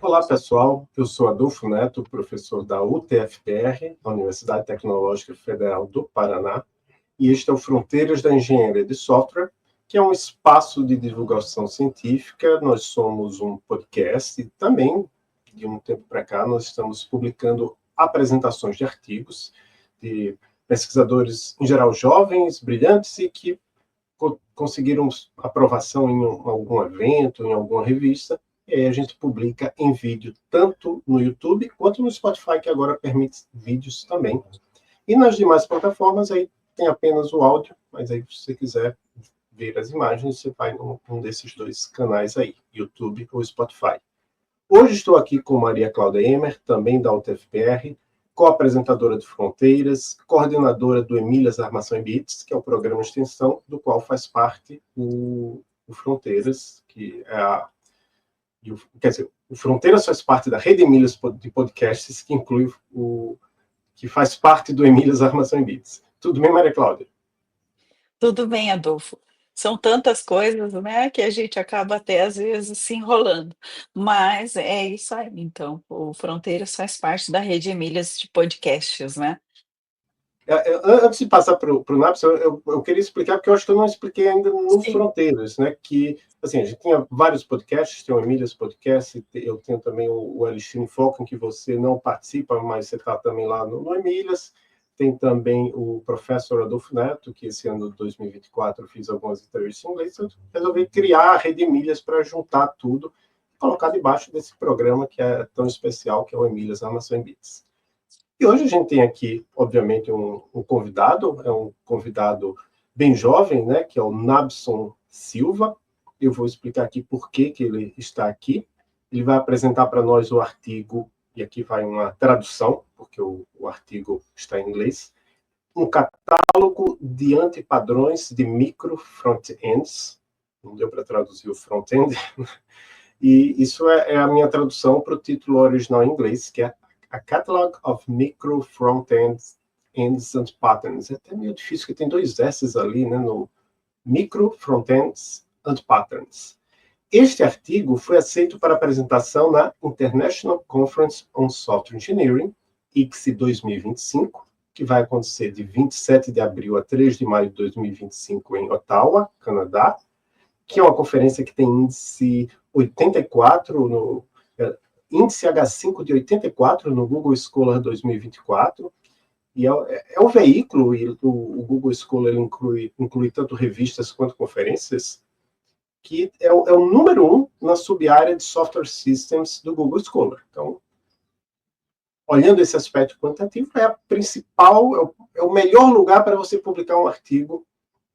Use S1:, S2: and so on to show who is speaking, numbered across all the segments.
S1: Olá, pessoal. Eu sou Adolfo Neto, professor da UTFPR, a Universidade Tecnológica Federal do Paraná, e este é o Fronteiras da Engenharia de Software, que é um espaço de divulgação científica. Nós somos um podcast e também, de um tempo para cá, nós estamos publicando apresentações de artigos de pesquisadores, em geral, jovens, brilhantes e que conseguiram aprovação em algum evento, em alguma revista, e aí a gente publica em vídeo, tanto no YouTube quanto no Spotify, que agora permite vídeos também. E nas demais plataformas, aí tem apenas o áudio, mas aí se você quiser ver as imagens, você vai num desses dois canais aí, YouTube ou Spotify. Hoje estou aqui com Maria Cláudia Emer, também da UTFPR, co-apresentadora de Fronteiras, coordenadora do Emílias Armação em Bits, que é o programa de extensão do qual faz parte o Fronteiras, que é quer dizer, o Fronteiras faz parte da rede Emílias de podcasts, que inclui que faz parte do Emílias Armação em Bits. Tudo bem, Maria Cláudia?
S2: Tudo bem, Adolfo. São tantas coisas, né, que a gente acaba até às vezes se enrolando. Mas é isso aí. Então, o Fronteiras faz parte da rede Emílias de podcasts, né?
S1: Antes de passar para o NAPS, eu queria explicar, porque eu acho que eu não expliquei ainda no
S2: Sim.
S1: Fronteiras, né? Que, assim, a gente tinha vários podcasts, tem o Emílias Podcast, eu tenho também o Elixir em Foco, em que você não participa, mas você está também lá no Emílias. Tem também o Professor Adolfo Neto, que esse ano de 2024 eu fiz algumas entrevistas em inglês, eu resolvi criar a rede Emílias para juntar tudo e colocar debaixo desse programa que é tão especial, que é o Emílias Armação em Bits. E hoje a gente tem aqui, obviamente, um convidado, é um convidado bem jovem, né, que é o Nabson Silva. Eu vou explicar aqui por que ele está aqui. Ele vai apresentar para nós o artigo, e aqui vai uma tradução, porque o artigo está em inglês, um catálogo de antipadrões de micro front-ends. Não deu para traduzir o front-end. E isso é a minha tradução para o título original em inglês, que é A Catalog of Micro Front-Ends and Patterns. É até meio difícil, porque tem dois S's ali, né, no Micro Front-Ends and Patterns. Este artigo foi aceito para apresentação na International Conference on Software Engineering, ICSE 2025, que vai acontecer de 27 de abril a 3 de maio de 2025 em Ottawa, Canadá, que é uma conferência que tem índice 84, índice H5 de 84 no Google Scholar 2024, e é o veículo, e o Google Scholar ele inclui tanto revistas quanto conferências, que é o número 1 na sub-área de Software Systems do Google Scholar. Então, olhando esse aspecto quantitativo, é a principal, é o melhor lugar para você publicar um artigo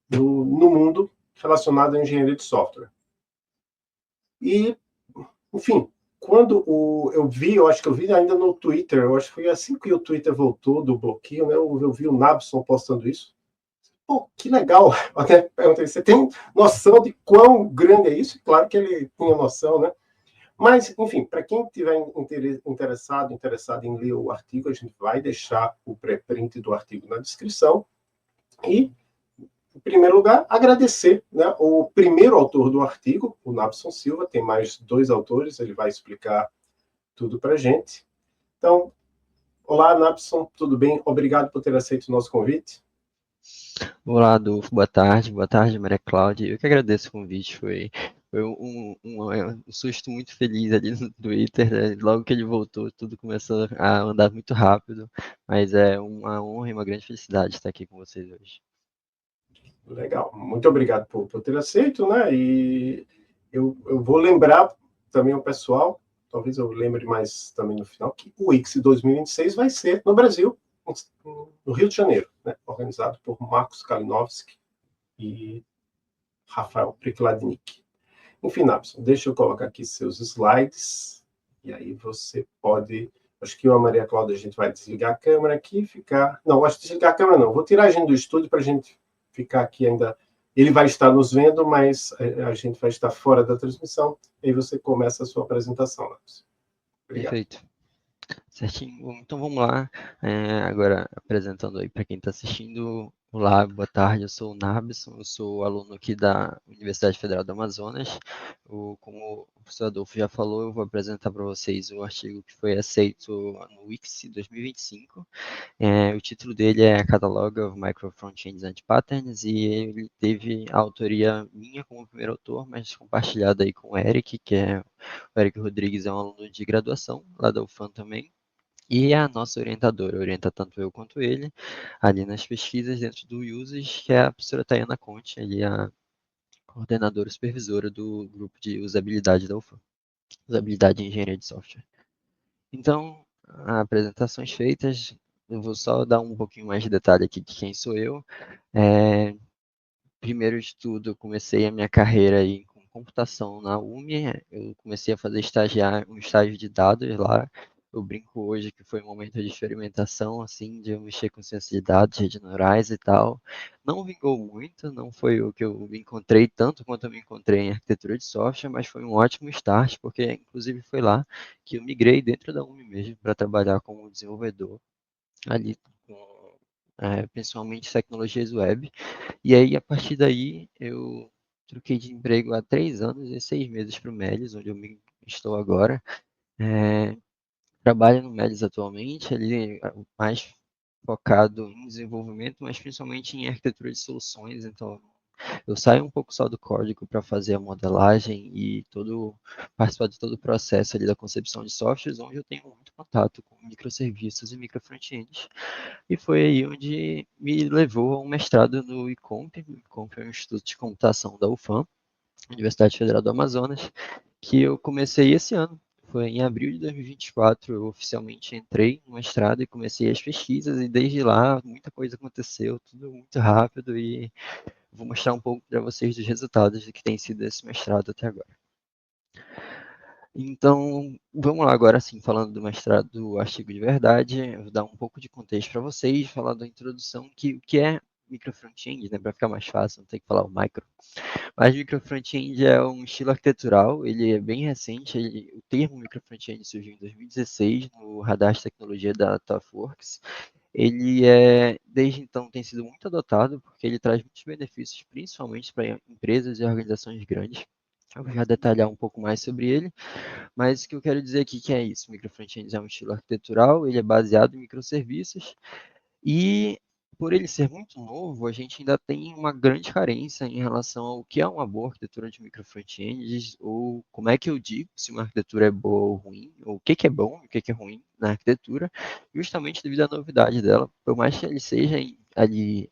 S1: no mundo relacionado à engenharia de software. E, enfim, quando eu vi, eu acho que eu vi ainda no Twitter, eu acho que foi assim que o Twitter voltou do bloqueio, né? Eu vi o Nabson postando isso. Pô, que legal! Até perguntei, você tem noção de quão grande é isso? Claro que ele tinha noção, né? Mas, enfim, para quem tiver interessado em ler o artigo, a gente vai deixar o pré-print do artigo na descrição. E, em primeiro lugar, agradecer, né, o primeiro autor do artigo, o Nabson Silva, tem mais 2 autores, ele vai explicar tudo para a gente. Então, olá, Nabson, tudo bem? Obrigado por ter aceito o nosso convite.
S3: Olá, Adolfo, boa tarde, Maria Cláudia. Eu que agradeço o convite, foi um susto muito feliz ali no Twitter, né? Logo que ele voltou, tudo começou a andar muito rápido, mas é uma honra e uma grande felicidade estar aqui com vocês hoje.
S1: Legal, muito obrigado por ter aceito, né? E eu vou lembrar também ao pessoal, talvez eu lembre mais também no final, que o ICSE 2026 vai ser no Brasil, no Rio de Janeiro, né? Organizado por Marcos Kalinowski e Rafael Prikladnik. Enfim, Nabson, deixa eu colocar aqui seus slides, e aí você pode... Acho que eu e a Maria Cláudia, a gente vai desligar a câmera aqui e ficar... Não, acho que desligar a câmera não, vou tirar a gente do estúdio para a gente ficar aqui ainda... Ele vai estar nos vendo, mas a gente vai estar fora da transmissão, e aí você começa a sua apresentação, Nabson. Obrigado.
S3: Perfeito. Certinho. Então vamos lá. Agora apresentando aí para quem está assistindo Olá, boa tarde. Eu sou o Narbson, eu sou aluno aqui da Universidade Federal do Amazonas. Como o professor Adolfo já falou, eu vou apresentar para vocês o artigo que foi aceito no Wix 2025. O título dele é Catalog of Micro Frontends and Patterns e ele teve a autoria minha como primeiro autor, mas compartilhada aí com o Eric, o Eric Rodrigues é um aluno de graduação lá da UFAM também. E a nossa orientadora orienta tanto eu quanto ele ali nas pesquisas dentro do USES, que é a professora Tayana Conte, ali a coordenadora e supervisora do grupo de usabilidade da UFAM, usabilidade e engenharia de software. Então, apresentações feitas, eu vou só dar um pouquinho mais de detalhe aqui de quem sou eu. Primeiro de tudo, eu comecei a minha carreira aí com computação na UME, eu comecei a fazer um estágio de dados lá. Eu brinco hoje que foi um momento de experimentação, assim, de eu mexer com ciência de dados, redes neurais e tal. Não vingou muito, não foi o que eu me encontrei tanto quanto eu me encontrei em arquitetura de software, mas foi um ótimo start, porque inclusive foi lá que eu migrei dentro da UME mesmo para trabalhar como desenvolvedor ali com principalmente tecnologias web. E aí, a partir daí, eu troquei de emprego há 3 anos e 6 meses para o Melios, onde estou agora. É, trabalho no Melios atualmente, ele é mais focado em desenvolvimento, mas principalmente em arquitetura de soluções. Então, eu saio um pouco só do código para fazer a modelagem e participar de todo o processo ali da concepção de softwares, onde eu tenho muito contato com microserviços e microfrontends. E foi aí onde me levou a um mestrado no ICOMP. O ICOMP é um instituto de computação da UFAM, Universidade Federal do Amazonas, que eu comecei esse ano. Foi em abril de 2024, eu oficialmente entrei no mestrado e comecei as pesquisas, e desde lá muita coisa aconteceu, tudo muito rápido, e vou mostrar um pouco para vocês dos resultados do que tem sido esse mestrado até agora. Então, vamos lá agora sim, falando do mestrado, do artigo de verdade, eu vou dar um pouco de contexto para vocês, falar da introdução, o que é microfrontend, né, para ficar mais fácil, não ter que falar o micro. Mas microfrontend é um estilo arquitetural, ele é bem recente, o termo microfrontend surgiu em 2016 no radar de tecnologia da ThoughtWorks. Ele desde então tem sido muito adotado, porque ele traz muitos benefícios, principalmente para empresas e organizações grandes. Eu vou já detalhar um pouco mais sobre ele. Mas o que eu quero dizer aqui que é isso, o microfrontend é um estilo arquitetural, ele é baseado em microserviços e por ele ser muito novo, a gente ainda tem uma grande carência em relação ao que é uma boa arquitetura de microfrontends, ou como é que eu digo se uma arquitetura é boa ou ruim, ou o que é bom e o que é ruim na arquitetura, justamente devido à novidade dela, por mais que ele seja ali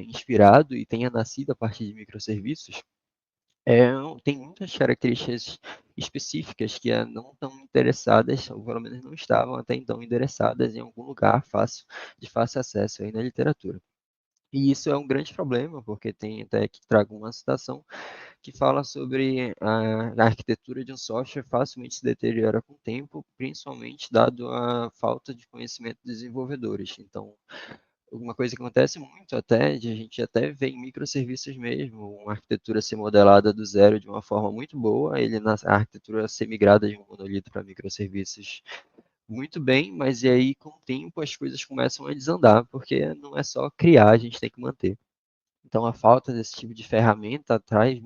S3: inspirado e tenha nascido a partir de microserviços, tem muitas características específicas que não estão interessadas, ou pelo menos não estavam até então interessadas em algum lugar de fácil acesso aí na literatura. E isso é um grande problema, porque tem até que trago uma citação que fala sobre a arquitetura de um software facilmente se deteriora com o tempo, principalmente dado a falta de conhecimento dos desenvolvedores. Então, uma coisa que acontece muito até, de a gente até vê em microserviços mesmo, uma arquitetura ser modelada do zero de uma forma muito boa, a arquitetura ser migrada de um monolito para microserviços muito bem, mas e aí com o tempo as coisas começam a desandar, porque não é só criar, a gente tem que manter. Então a falta desse tipo de ferramenta traz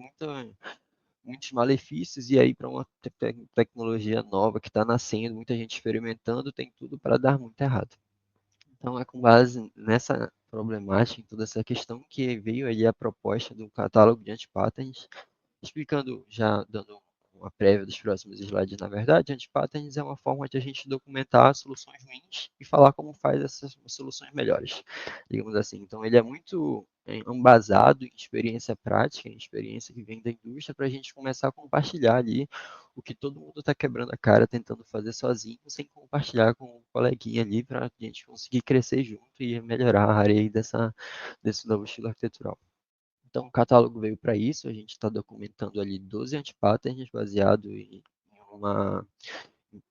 S3: muitos malefícios, e aí para uma tecnologia nova que está nascendo, muita gente experimentando, tem tudo para dar muito errado. Então, é com base nessa problemática, em toda essa questão, que veio aí a proposta do catálogo de anti-patterns, explicando, já dando uma prévia dos próximos slides, na verdade, anti-patterns é uma forma de a gente documentar soluções ruins e falar como faz essas soluções melhores, digamos assim. Então, ele é muito embasado em experiência prática, em experiência que vem da indústria, para a gente começar a compartilhar ali o que todo mundo está quebrando a cara tentando fazer sozinho, sem compartilhar com um coleguinha ali, para a gente conseguir crescer junto e melhorar a área aí desse novo estilo arquitetural. Então, o catálogo veio para isso, a gente está documentando ali 12 antipatterns baseado em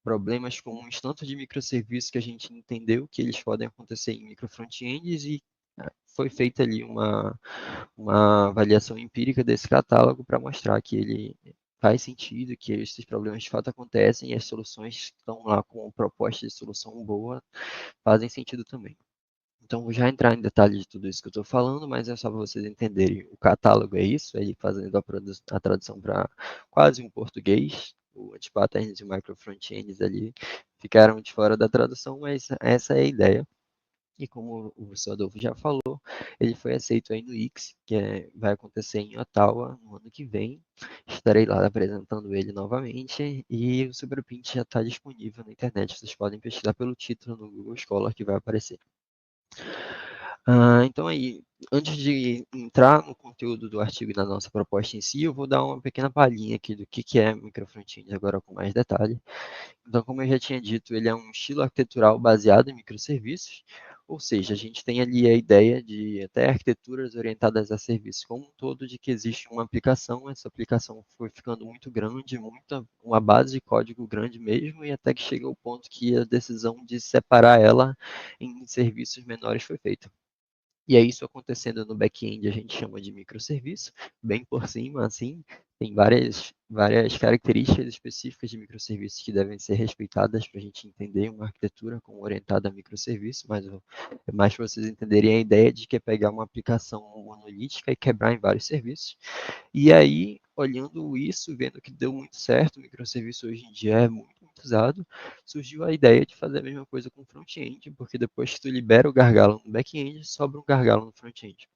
S3: problemas comuns, tanto de microserviços que a gente entendeu que eles podem acontecer em microfrontends, e foi feita ali uma avaliação empírica desse catálogo para mostrar que ele faz sentido, que esses problemas de fato acontecem e as soluções que estão lá com proposta de solução boa fazem sentido também. Então, vou já entrar em detalhes de tudo isso que eu estou falando, mas é só para vocês entenderem. O catálogo é isso, ele fazendo a tradução para quase um português. O anti-patterns e o micro frontends ali ficaram de fora da tradução, mas essa é a ideia. E como o professor Adolfo já falou, ele foi aceito aí no IX, vai acontecer em Ottawa no ano que vem. Estarei lá apresentando ele novamente e o Superprint já está disponível na internet. Vocês podem pesquisar pelo título no Google Scholar que vai aparecer. Então aí, antes de entrar no conteúdo do artigo e na nossa proposta em si, eu vou dar uma pequena palhinha aqui do que é microfrontend agora com mais detalhe. Então, como eu já tinha dito, ele é um estilo arquitetural baseado em microserviços, ou seja, a gente tem ali a ideia de até arquiteturas orientadas a serviços como um todo, de que existe uma aplicação, essa aplicação foi ficando muito grande, uma base de código grande mesmo, e até que chega ao ponto que a decisão de separar ela em serviços menores foi feita. E é isso acontecendo no back-end, a gente chama de microserviço, bem por cima, assim, tem várias características específicas de microserviços que devem ser respeitadas para a gente entender uma arquitetura como orientada a microserviço, mas é mais para vocês entenderem a ideia de que é pegar uma aplicação monolítica e quebrar em vários serviços. E aí, olhando isso, vendo que deu muito certo, o microserviço hoje em dia é muito usado, surgiu a ideia de fazer a mesma coisa com o front-end, porque depois que tu libera o gargalo no back-end, sobra um gargalo no front-end.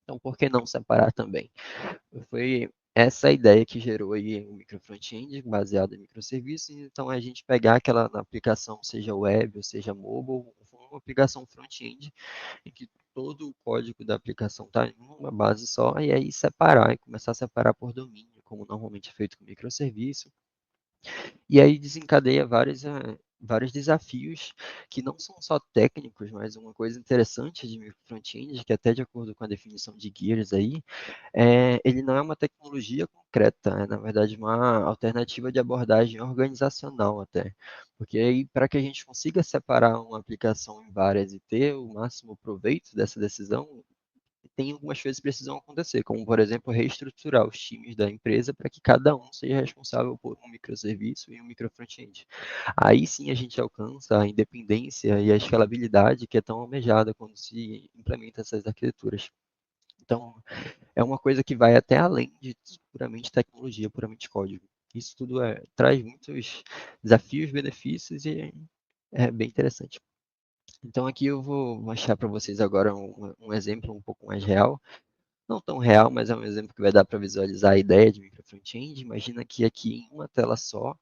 S3: Então, por que não separar também? Foi essa a ideia que gerou aí o micro front-end baseado em microserviços. Então, a gente pegar aquela aplicação, seja web ou seja mobile, uma aplicação front-end em que todo o código da aplicação está em uma base só, e aí separar e começar a separar por domínio, como normalmente é feito com microserviço. E aí desencadeia vários desafios que não são só técnicos, mas uma coisa interessante de micro front-end, que até de acordo com a definição de Gears aí, ele não é uma tecnologia concreta, é na verdade uma alternativa de abordagem organizacional até. Porque aí, para que a gente consiga separar uma aplicação em várias e ter o máximo proveito dessa decisão, tem algumas coisas que precisam acontecer, como, por exemplo, reestruturar os times da empresa para que cada um seja responsável por um microserviço e um micro front-end. Aí sim a gente alcança a independência e a escalabilidade que é tão almejada quando se implementa essas arquiteturas. Então, é uma coisa que vai até além de puramente tecnologia, puramente código. Isso tudo traz muitos desafios, benefícios e é bem interessante. Então, aqui eu vou mostrar para vocês agora um exemplo um pouco mais real. Não tão real, mas é um exemplo que vai dar para visualizar a ideia de micro front-end. Imagina que aqui em uma tela só,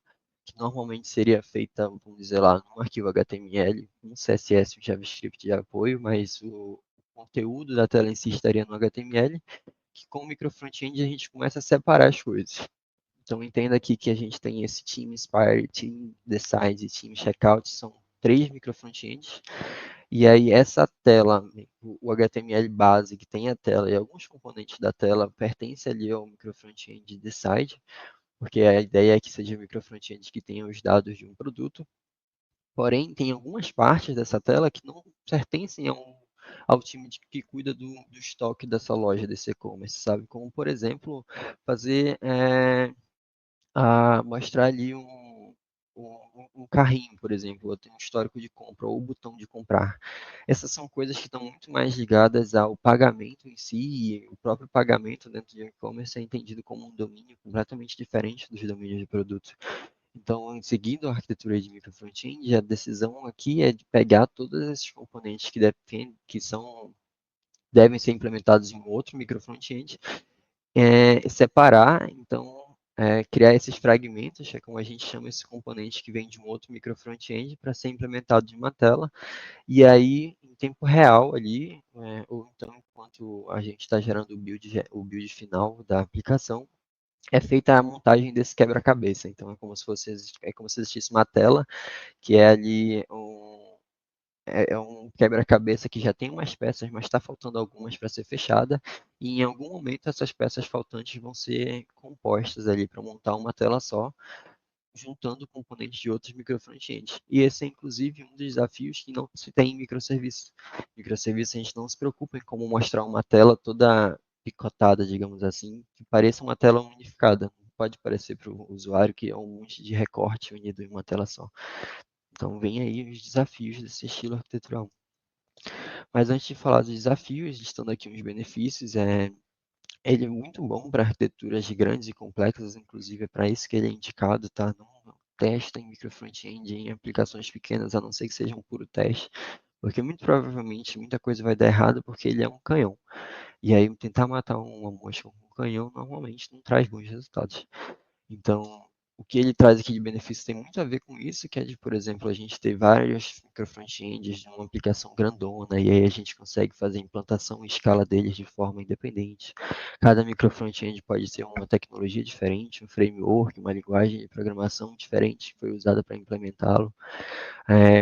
S3: que normalmente seria feita, vamos dizer lá, num arquivo HTML, um CSS, um JavaScript de apoio, mas o conteúdo da tela em si estaria no HTML, que com o micro front-end a gente começa a separar as coisas. Então entenda aqui que a gente tem esse Team Inspire, Team Decide e Team Checkout, são 3 micro front-ends. E aí essa tela, o HTML base que tem a tela e alguns componentes da tela pertence ali ao micro front-end Decide, porque a ideia é que seja o micro front-end que tenha os dados de um produto. Porém, tem algumas partes dessa tela que não pertencem ao time que cuida do estoque dessa loja, desse e-commerce, sabe? Como, por exemplo, fazer mostrar ali um carrinho, por exemplo, ou tem um histórico de compra, ou o botão de comprar. Essas são coisas que estão muito mais ligadas ao pagamento em si, e o próprio pagamento dentro de e-commerce é entendido como um domínio completamente diferente dos domínios de produto. Então, seguindo a arquitetura de micro front-end, a decisão aqui é de pegar todos esses componentes devem ser implementados em um outro micro front-end, separar, então, criar esses fragmentos, que é como a gente chama esse componente que vem de um outro micro front-end para ser implementado em uma tela, e aí, em tempo real ali, ou então enquanto a gente está gerando o build final da aplicação, é feita a montagem desse quebra-cabeça. Então, é como se existisse uma tela que é ali um quebra-cabeça que já tem umas peças, mas está faltando algumas para ser fechada, e em algum momento essas peças faltantes vão ser compostas ali para montar uma tela só, juntando componentes de outros microfrontends. E esse é, inclusive, um dos desafios que não se tem em microserviços. Microserviços, a gente não se preocupa em como mostrar uma tela toda picotada, digamos assim, que pareça uma tela unificada. Pode parecer para o usuário que é um monte de recorte unido em uma tela só. Então, vem aí os desafios desse estilo arquitetural. Mas antes de falar dos desafios, listando aqui uns benefícios, ele é muito bom para arquiteturas grandes e complexas, inclusive é para isso que ele é indicado, tá? Não testa em micro front-end em aplicações pequenas, a não ser que seja um puro teste, porque muito provavelmente muita coisa vai dar errado porque ele é um canhão. E aí tentar matar uma mosca com um canhão normalmente não traz bons resultados. Então, o que ele traz aqui de benefício tem muito a ver com isso, que é de, por exemplo, a gente ter vários micro front-ends de uma aplicação grandona, e aí a gente consegue fazer a implantação em escala deles de forma independente. Cada micro front-end pode ter uma tecnologia diferente, um framework, uma linguagem de programação diferente que foi usada para implementá-lo.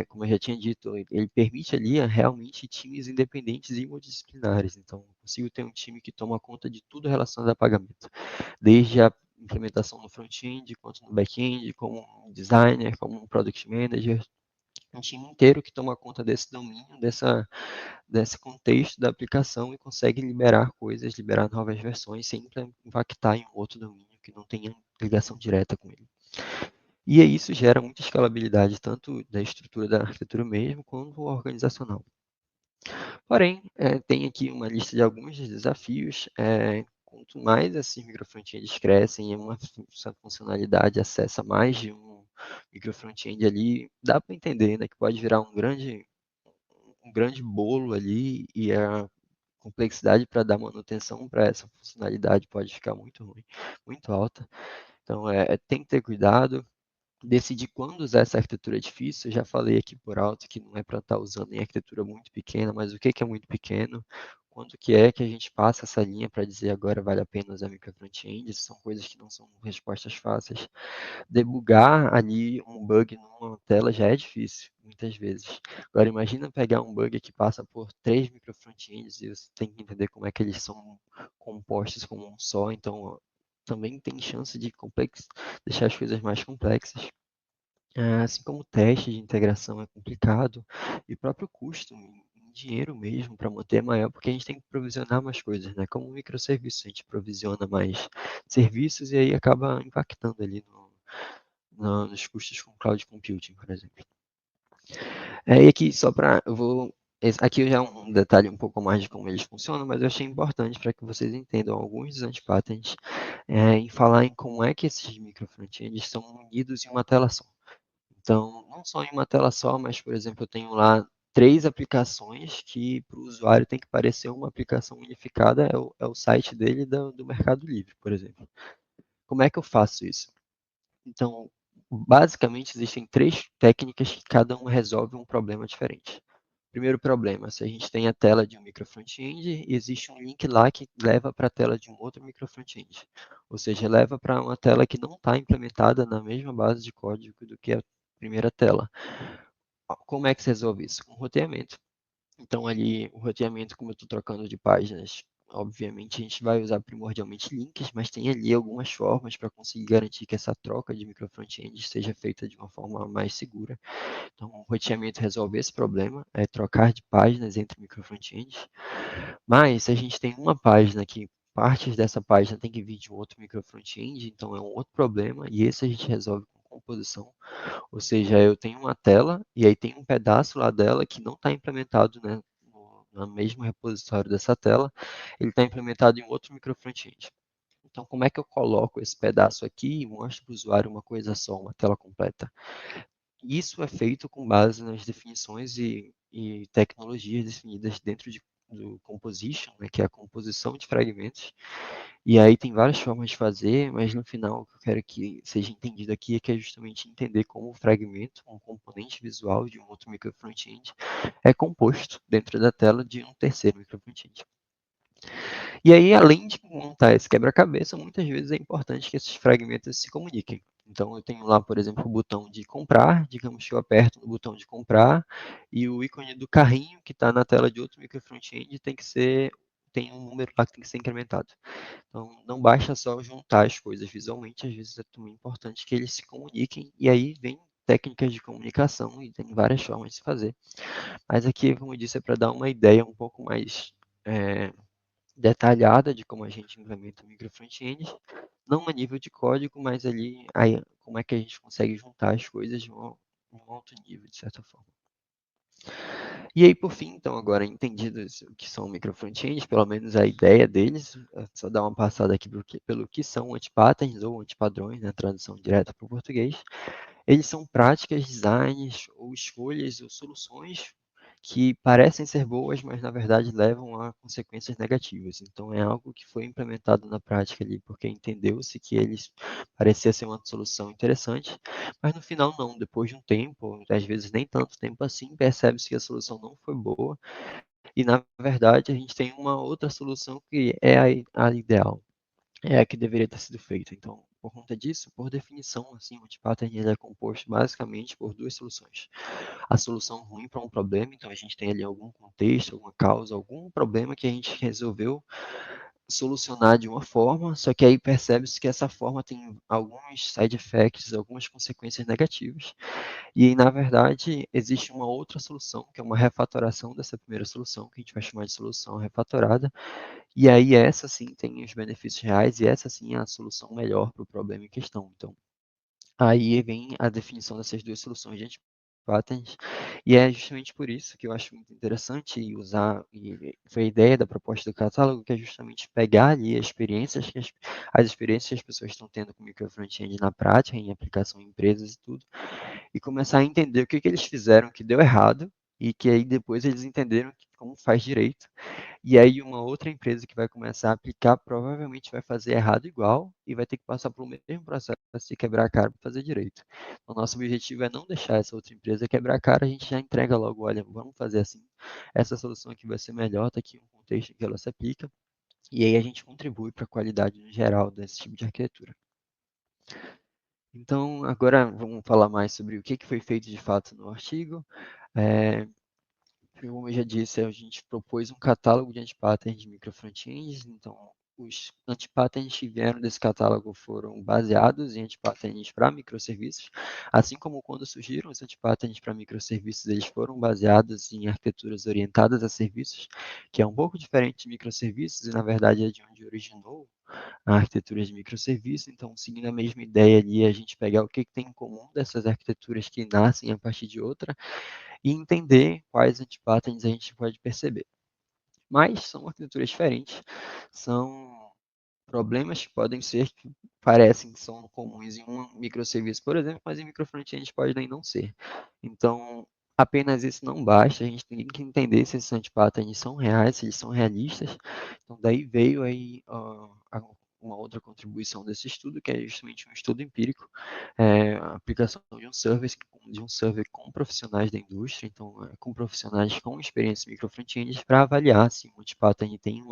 S3: Como eu já tinha dito, ele permite ali realmente times independentes e multidisciplinares. Então, eu consigo ter um time que toma conta de tudo relacionado a pagamento, desde a implementação no front-end, quanto no back-end, como um designer, como um product manager, um time inteiro que toma conta desse domínio, desse contexto da aplicação e consegue liberar coisas, liberar novas versões sem impactar em um outro domínio que não tenha ligação direta com ele. E aí isso gera muita escalabilidade, tanto da estrutura da arquitetura mesmo, quanto organizacional. Porém, tem aqui uma lista de alguns desafios. Quanto mais esses microfrontends crescem e uma funcionalidade acessa mais de um microfrontend ali, dá para entender, né, que pode virar um grande bolo ali e a complexidade para dar manutenção para essa funcionalidade pode ficar muito ruim, muito alta. Então, tem que ter cuidado. Decidir quando usar essa arquitetura é difícil, eu já falei aqui por alto que não é para estar usando em arquitetura muito pequena, mas o que é muito pequeno? Quanto que é que a gente passa essa linha para dizer agora vale a pena usar micro front-end? São coisas que não são respostas fáceis. Debugar ali um bug numa tela já é difícil, muitas vezes. Agora imagina pegar um bug que passa por 3 micro front-ends e você tem que entender como é que eles são compostos como um só, então também tem chance de deixar as coisas mais complexas. Assim como o teste de integração é complicado, e o próprio custo em dinheiro mesmo para manter é maior, porque a gente tem que provisionar mais coisas, né? Como um microserviço, a gente provisiona mais serviços e aí acaba impactando ali nos custos com cloud computing, por exemplo. E aqui, só para. Aqui já é um detalhe um pouco mais de como eles funcionam, mas eu achei importante para que vocês entendam alguns dos antipatents em falar em como é que esses micro frontends são unidos em uma tela só. Então, não só em uma tela só, mas, por exemplo, eu tenho lá 3 aplicações que para o usuário tem que parecer uma aplicação unificada, é o site dele do Mercado Livre, por exemplo. Como é que eu faço isso? Então, basicamente, existem 3 técnicas que cada uma resolve um problema diferente. Primeiro problema, se a gente tem a tela de um micro front-end, existe um link lá que leva para a tela de um outro micro front-end. Ou seja, leva para uma tela que não está implementada na mesma base de código do que a primeira tela. Como é que se resolve isso? Com roteamento. Então, ali, o roteamento, como eu estou trocando de páginas, obviamente a gente vai usar primordialmente links, mas tem ali algumas formas para conseguir garantir que essa troca de micro front-end seja feita de uma forma mais segura. Então, o roteamento resolve esse problema, é trocar de páginas entre micro front-ends. Mas, se a gente tem uma página que partes dessa página tem que vir de um outro micro front-end, então é um outro problema, e esse a gente resolve com composição. Ou seja, eu tenho uma tela e aí tem um pedaço lá dela que não está implementado, né, no mesmo repositório dessa tela, ele está implementado em outro micro front-end. Então, como é que eu coloco esse pedaço aqui e mostro para o usuário uma coisa só, uma tela completa? Isso é feito com base nas definições e tecnologias definidas dentro do composition, né, que é a composição de fragmentos. E aí tem várias formas de fazer, mas no final o que eu quero que seja entendido aqui é que é justamente entender como o fragmento, um componente visual de um outro micro front-end, é composto dentro da tela de um terceiro micro front-end. E aí, além de montar esse quebra-cabeça, muitas vezes é importante que esses fragmentos se comuniquem. Então, eu tenho lá, por exemplo, o botão de comprar, digamos que eu aperto no botão de comprar, e o ícone do carrinho que está na tela de outro micro front-end tem um número lá que tem que ser incrementado. Então, não basta só juntar as coisas visualmente, às vezes é também importante que eles se comuniquem, e aí vem técnicas de comunicação, e tem várias formas de se fazer. Mas aqui, como eu disse, é para dar uma ideia um pouco mais detalhada de como a gente implementa o micro front-end, não a nível de código, mas ali aí, como é que a gente consegue juntar as coisas de um alto nível, de certa forma. E aí, por fim, então, agora entendidos o que são microfrontends, pelo menos a ideia deles, só dar uma passada aqui pelo que são anti-patterns ou antipadrões, né, tradução direta para o português. Eles são práticas, designs ou escolhas ou soluções que parecem ser boas, mas na verdade levam a consequências negativas. Então é algo que foi implementado na prática ali, porque entendeu-se que eles parecia ser uma solução interessante, mas no final não. Depois de um tempo, às vezes nem tanto tempo assim, percebe-se que a solução não foi boa e na verdade a gente tem uma outra solução que é a ideal, é a que deveria ter sido feita. Então, por conta disso, por definição, assim, o anti-pattern ele é composto basicamente por duas soluções. A solução ruim para um problema, então a gente tem ali algum contexto, alguma causa, algum problema que a gente resolveu solucionar de uma forma, só que aí percebe-se que essa forma tem alguns side effects, algumas consequências negativas. E aí, na verdade, existe uma outra solução, que é uma refatoração dessa primeira solução, que a gente vai chamar de solução refatorada, e aí essa sim tem os benefícios reais e essa sim é a solução melhor para o problema em questão. Então, aí vem a definição dessas duas soluções de anti-patterns, e é justamente por isso que eu acho muito interessante usar, e foi a ideia da proposta do catálogo, que é justamente pegar ali as experiências que as pessoas estão tendo com micro front-end na prática, em aplicação em empresas e tudo, e começar a entender o que eles fizeram que deu errado, e que aí depois eles entenderam como faz direito, e aí uma outra empresa que vai começar a aplicar provavelmente vai fazer errado igual e vai ter que passar pelo mesmo processo de quebrar a cara para fazer direito. O nosso objetivo é não deixar essa outra empresa quebrar a cara, a gente já entrega logo, olha, vamos fazer assim, essa solução aqui vai ser melhor, está aqui um contexto em que ela se aplica, e aí a gente contribui para a qualidade no geral desse tipo de arquitetura. Então, agora vamos falar mais sobre o que foi feito de fato no artigo. É, Como eu já disse, a gente propôs um catálogo de antipatterns de microfrontends, então os antipatterns que vieram desse catálogo foram baseados em antipatterns para microserviços, assim como quando surgiram os antipatterns para microserviços, eles foram baseados em arquiteturas orientadas a serviços, que é um pouco diferente de microserviços e na verdade é de onde originou a arquitetura de microserviços, então seguindo a mesma ideia ali, a gente pegar o que tem em comum dessas arquiteturas que nascem a partir de outra, e entender quais antipatterns a gente pode perceber. Mas são arquiteturas diferentes, são problemas que podem ser, que parecem que são comuns em um microserviço, por exemplo, mas em microfrontend pode nem não ser. Então, apenas isso não basta, a gente tem que entender se esses antipatterns são reais, se eles são realistas. Então, daí veio aí uma outra contribuição desse estudo, que é justamente um estudo empírico, a aplicação de um survey com profissionais da indústria, então com profissionais com experiência em microfrontends, para avaliar se um antipattern tem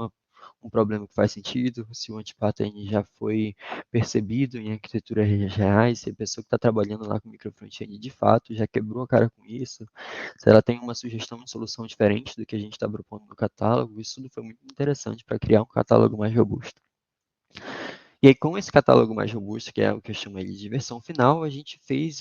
S3: um problema que faz sentido, se o antipattern já foi percebido em arquiteturas reais, se a pessoa que está trabalhando lá com microfrontend de fato já quebrou a cara com isso, se ela tem uma sugestão de solução diferente do que a gente está propondo no catálogo. Isso tudo foi muito interessante para criar um catálogo mais robusto. E aí, com esse catálogo mais robusto, que é o que eu chamo de versão final, a gente fez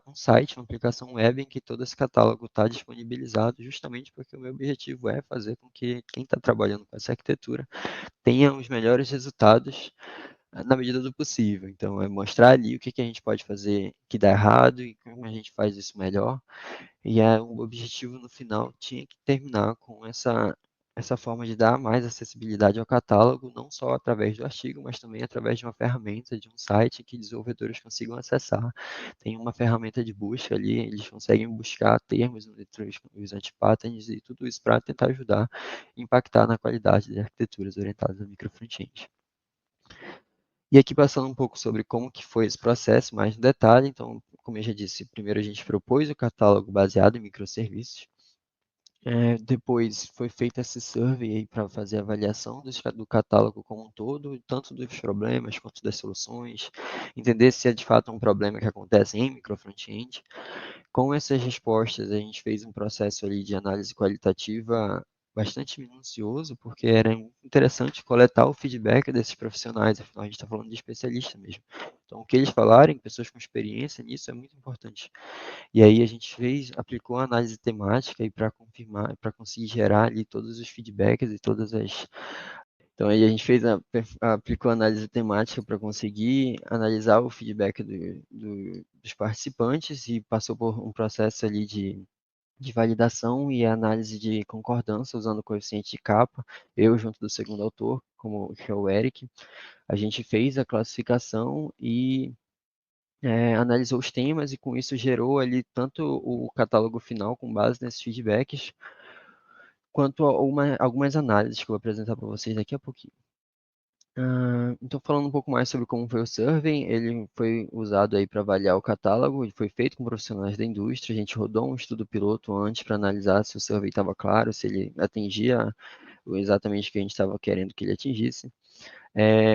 S3: um site, uma aplicação web em que todo esse catálogo está disponibilizado, justamente porque o meu objetivo é fazer com que quem está trabalhando com essa arquitetura tenha os melhores resultados na medida do possível. Então, é mostrar ali o que a gente pode fazer que dá errado e como a gente faz isso melhor. E o objetivo no final tinha que terminar com essa forma de dar mais acessibilidade ao catálogo, não só através do artigo, mas também através de uma ferramenta, de um site que desenvolvedores consigam acessar. Tem uma ferramenta de busca ali, eles conseguem buscar termos entre os antipatterns e tudo isso para tentar ajudar e impactar na qualidade de arquiteturas orientadas a microfrontend. E aqui passando um pouco sobre como que foi esse processo, mais no detalhe. Então, como eu já disse, primeiro a gente propôs o catálogo baseado em microserviços. Depois foi feito esse survey para fazer a avaliação do catálogo como um todo, tanto dos problemas quanto das soluções, entender se é de fato um problema que acontece em microfrontend. Com essas respostas, a gente fez um processo ali de análise qualitativa bastante minucioso, porque era interessante coletar o feedback desses profissionais, afinal a gente está falando de especialista mesmo. Então, o que eles falarem, pessoas com experiência nisso, é muito importante. E aí a gente aplicou a análise temática e para confirmar, para conseguir gerar ali todos os feedbacks e todas as. Então aí a gente aplicou a análise temática para conseguir analisar o feedback dos participantes e passou por um processo ali de validação e análise de concordância usando o coeficiente de capa, eu junto do segundo autor, que é o Eric, a gente fez a classificação e analisou os temas e com isso gerou ali tanto o catálogo final com base nesses feedbacks, quanto algumas análises que eu vou apresentar para vocês daqui a pouquinho. Então, falando um pouco mais sobre como foi o survey, ele foi usado aí para avaliar o catálogo, ele foi feito com profissionais da indústria, a gente rodou um estudo piloto antes para analisar se o survey estava claro, se ele atingia exatamente o que a gente estava querendo que ele atingisse.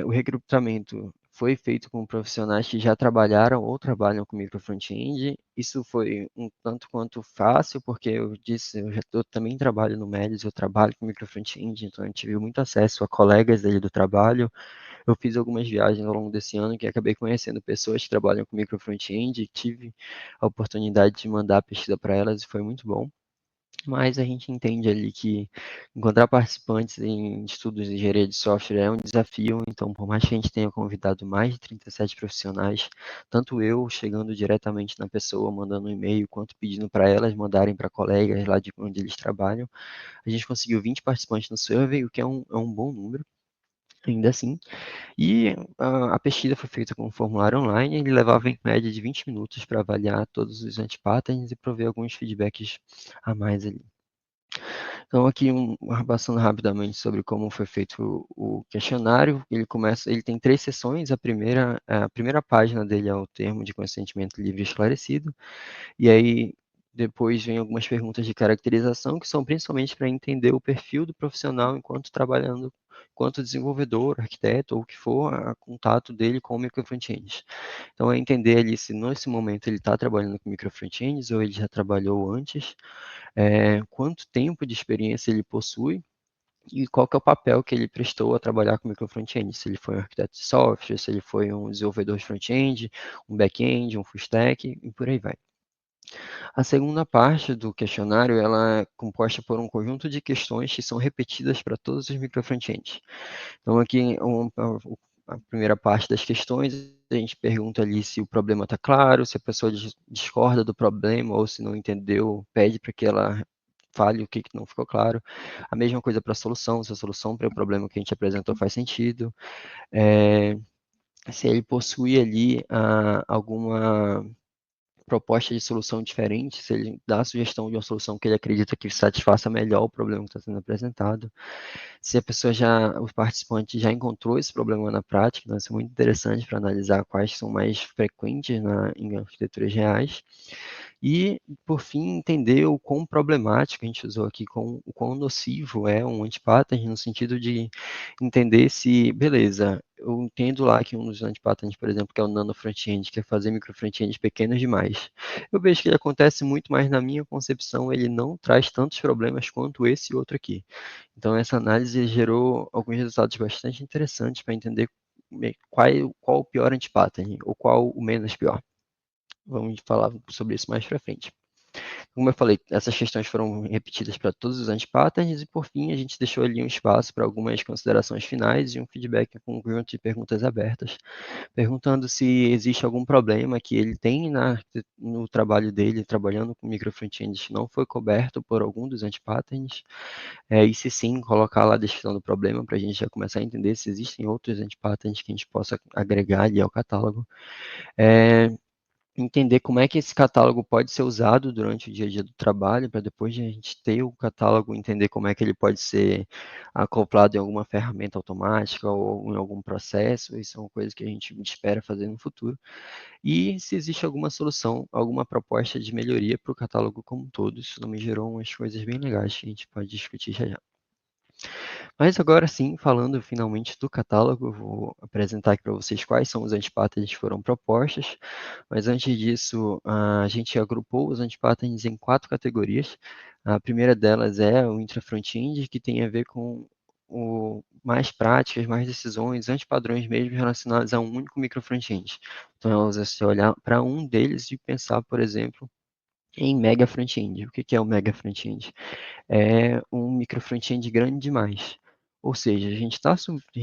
S3: O recrutamento foi feito com profissionais que já trabalharam ou trabalham com micro front-end. Isso foi um tanto quanto fácil, porque eu também trabalho no Médios, eu trabalho com micro front-end, então eu tive muito acesso a colegas dele do trabalho. Eu fiz algumas viagens ao longo desse ano que acabei conhecendo pessoas que trabalham com micro front-end e tive a oportunidade de mandar a pesquisa para elas e foi muito bom. Mas a gente entende ali que encontrar participantes em estudos de engenharia de software é um desafio, então por mais que a gente tenha convidado mais de 37 profissionais, tanto eu chegando diretamente na pessoa, mandando um e-mail, quanto pedindo para elas mandarem para colegas lá de onde eles trabalham, a gente conseguiu 20 participantes no survey, o que é um bom número, ainda assim. E a pesquisa foi feita com um formulário online, ele levava em média de 20 minutos para avaliar todos os anti-patterns e prover alguns feedbacks a mais ali. Então, aqui passando rapidamente sobre como foi feito o questionário, ele tem 3 seções, a primeira página dele é o termo de consentimento livre e esclarecido, e aí depois vem algumas perguntas de caracterização, que são principalmente para entender o perfil do profissional enquanto trabalhando, enquanto desenvolvedor, arquiteto, ou o que for, a contato dele com o microfrontends. Então, é entender ali se nesse momento ele está trabalhando com microfrontends ou ele já trabalhou antes, quanto tempo de experiência ele possui e qual que é o papel que ele prestou a trabalhar com microfrontend, se ele foi um arquiteto de software, se ele foi um desenvolvedor de front-end, um back-end, um full stack e por aí vai. A segunda parte do questionário ela é composta por um conjunto de questões que são repetidas para todos os microfrontends. Então aqui a primeira parte das questões, a gente pergunta ali se o problema está claro, se a pessoa discorda do problema ou se não entendeu, pede para que ela fale o que não ficou claro. A mesma coisa para a solução, se a solução para o problema que a gente apresentou faz sentido. Se ele possui ali alguma proposta de solução diferente, se ele dá a sugestão de uma solução que ele acredita que satisfaça melhor o problema que está sendo apresentado. Se a pessoa o participante já encontrou esse problema na prática, então isso é muito interessante para analisar quais são mais frequentes em arquiteturas reais. E, por fim, entender o quão problemático, a gente usou aqui, o quão nocivo é um anti-pattern, no sentido de entender se, beleza, eu entendo lá que um dos anti-patterns, por exemplo, que é o nano front-end, que é fazer micro front-ends pequenos demais. Eu vejo que ele acontece muito, mas na minha concepção ele não traz tantos problemas quanto esse outro aqui. Então, essa análise gerou alguns resultados bastante interessantes para entender qual o pior anti-pattern, ou qual o menos pior. Vamos falar sobre isso mais para frente. Como eu falei, essas questões foram repetidas para todos os anti-patterns e, por fim, a gente deixou ali um espaço para algumas considerações finais e um feedback com um conjunto de perguntas abertas, perguntando se existe algum problema que ele tem no trabalho dele, trabalhando com micro front-ends, que não foi coberto por algum dos anti-patterns, e se sim, colocar lá a descrição do problema para a gente já começar a entender se existem outros anti-patterns que a gente possa agregar ali ao catálogo. Entender como é que esse catálogo pode ser usado durante o dia a dia do trabalho, para depois de a gente ter o catálogo, entender como é que ele pode ser acoplado em alguma ferramenta automática ou em algum processo, isso é uma coisa que a gente espera fazer no futuro. E se existe alguma solução, alguma proposta de melhoria para o catálogo como um todo, isso também gerou umas coisas bem legais que a gente pode discutir já já. Mas agora sim, falando finalmente do catálogo, eu vou apresentar aqui para vocês quais são os antipatterns que foram propostos. Mas antes disso, a gente agrupou os antipatterns em 4 categorias. A primeira delas é o intra-front-end, que tem a ver com mais práticas, mais decisões, antipadrões mesmo relacionados a um único micro-front-end. Então, é você olhar para um deles e pensar, por exemplo, em mega front-end. O que é o mega front-end? É um micro front-end grande demais. Ou seja, a gente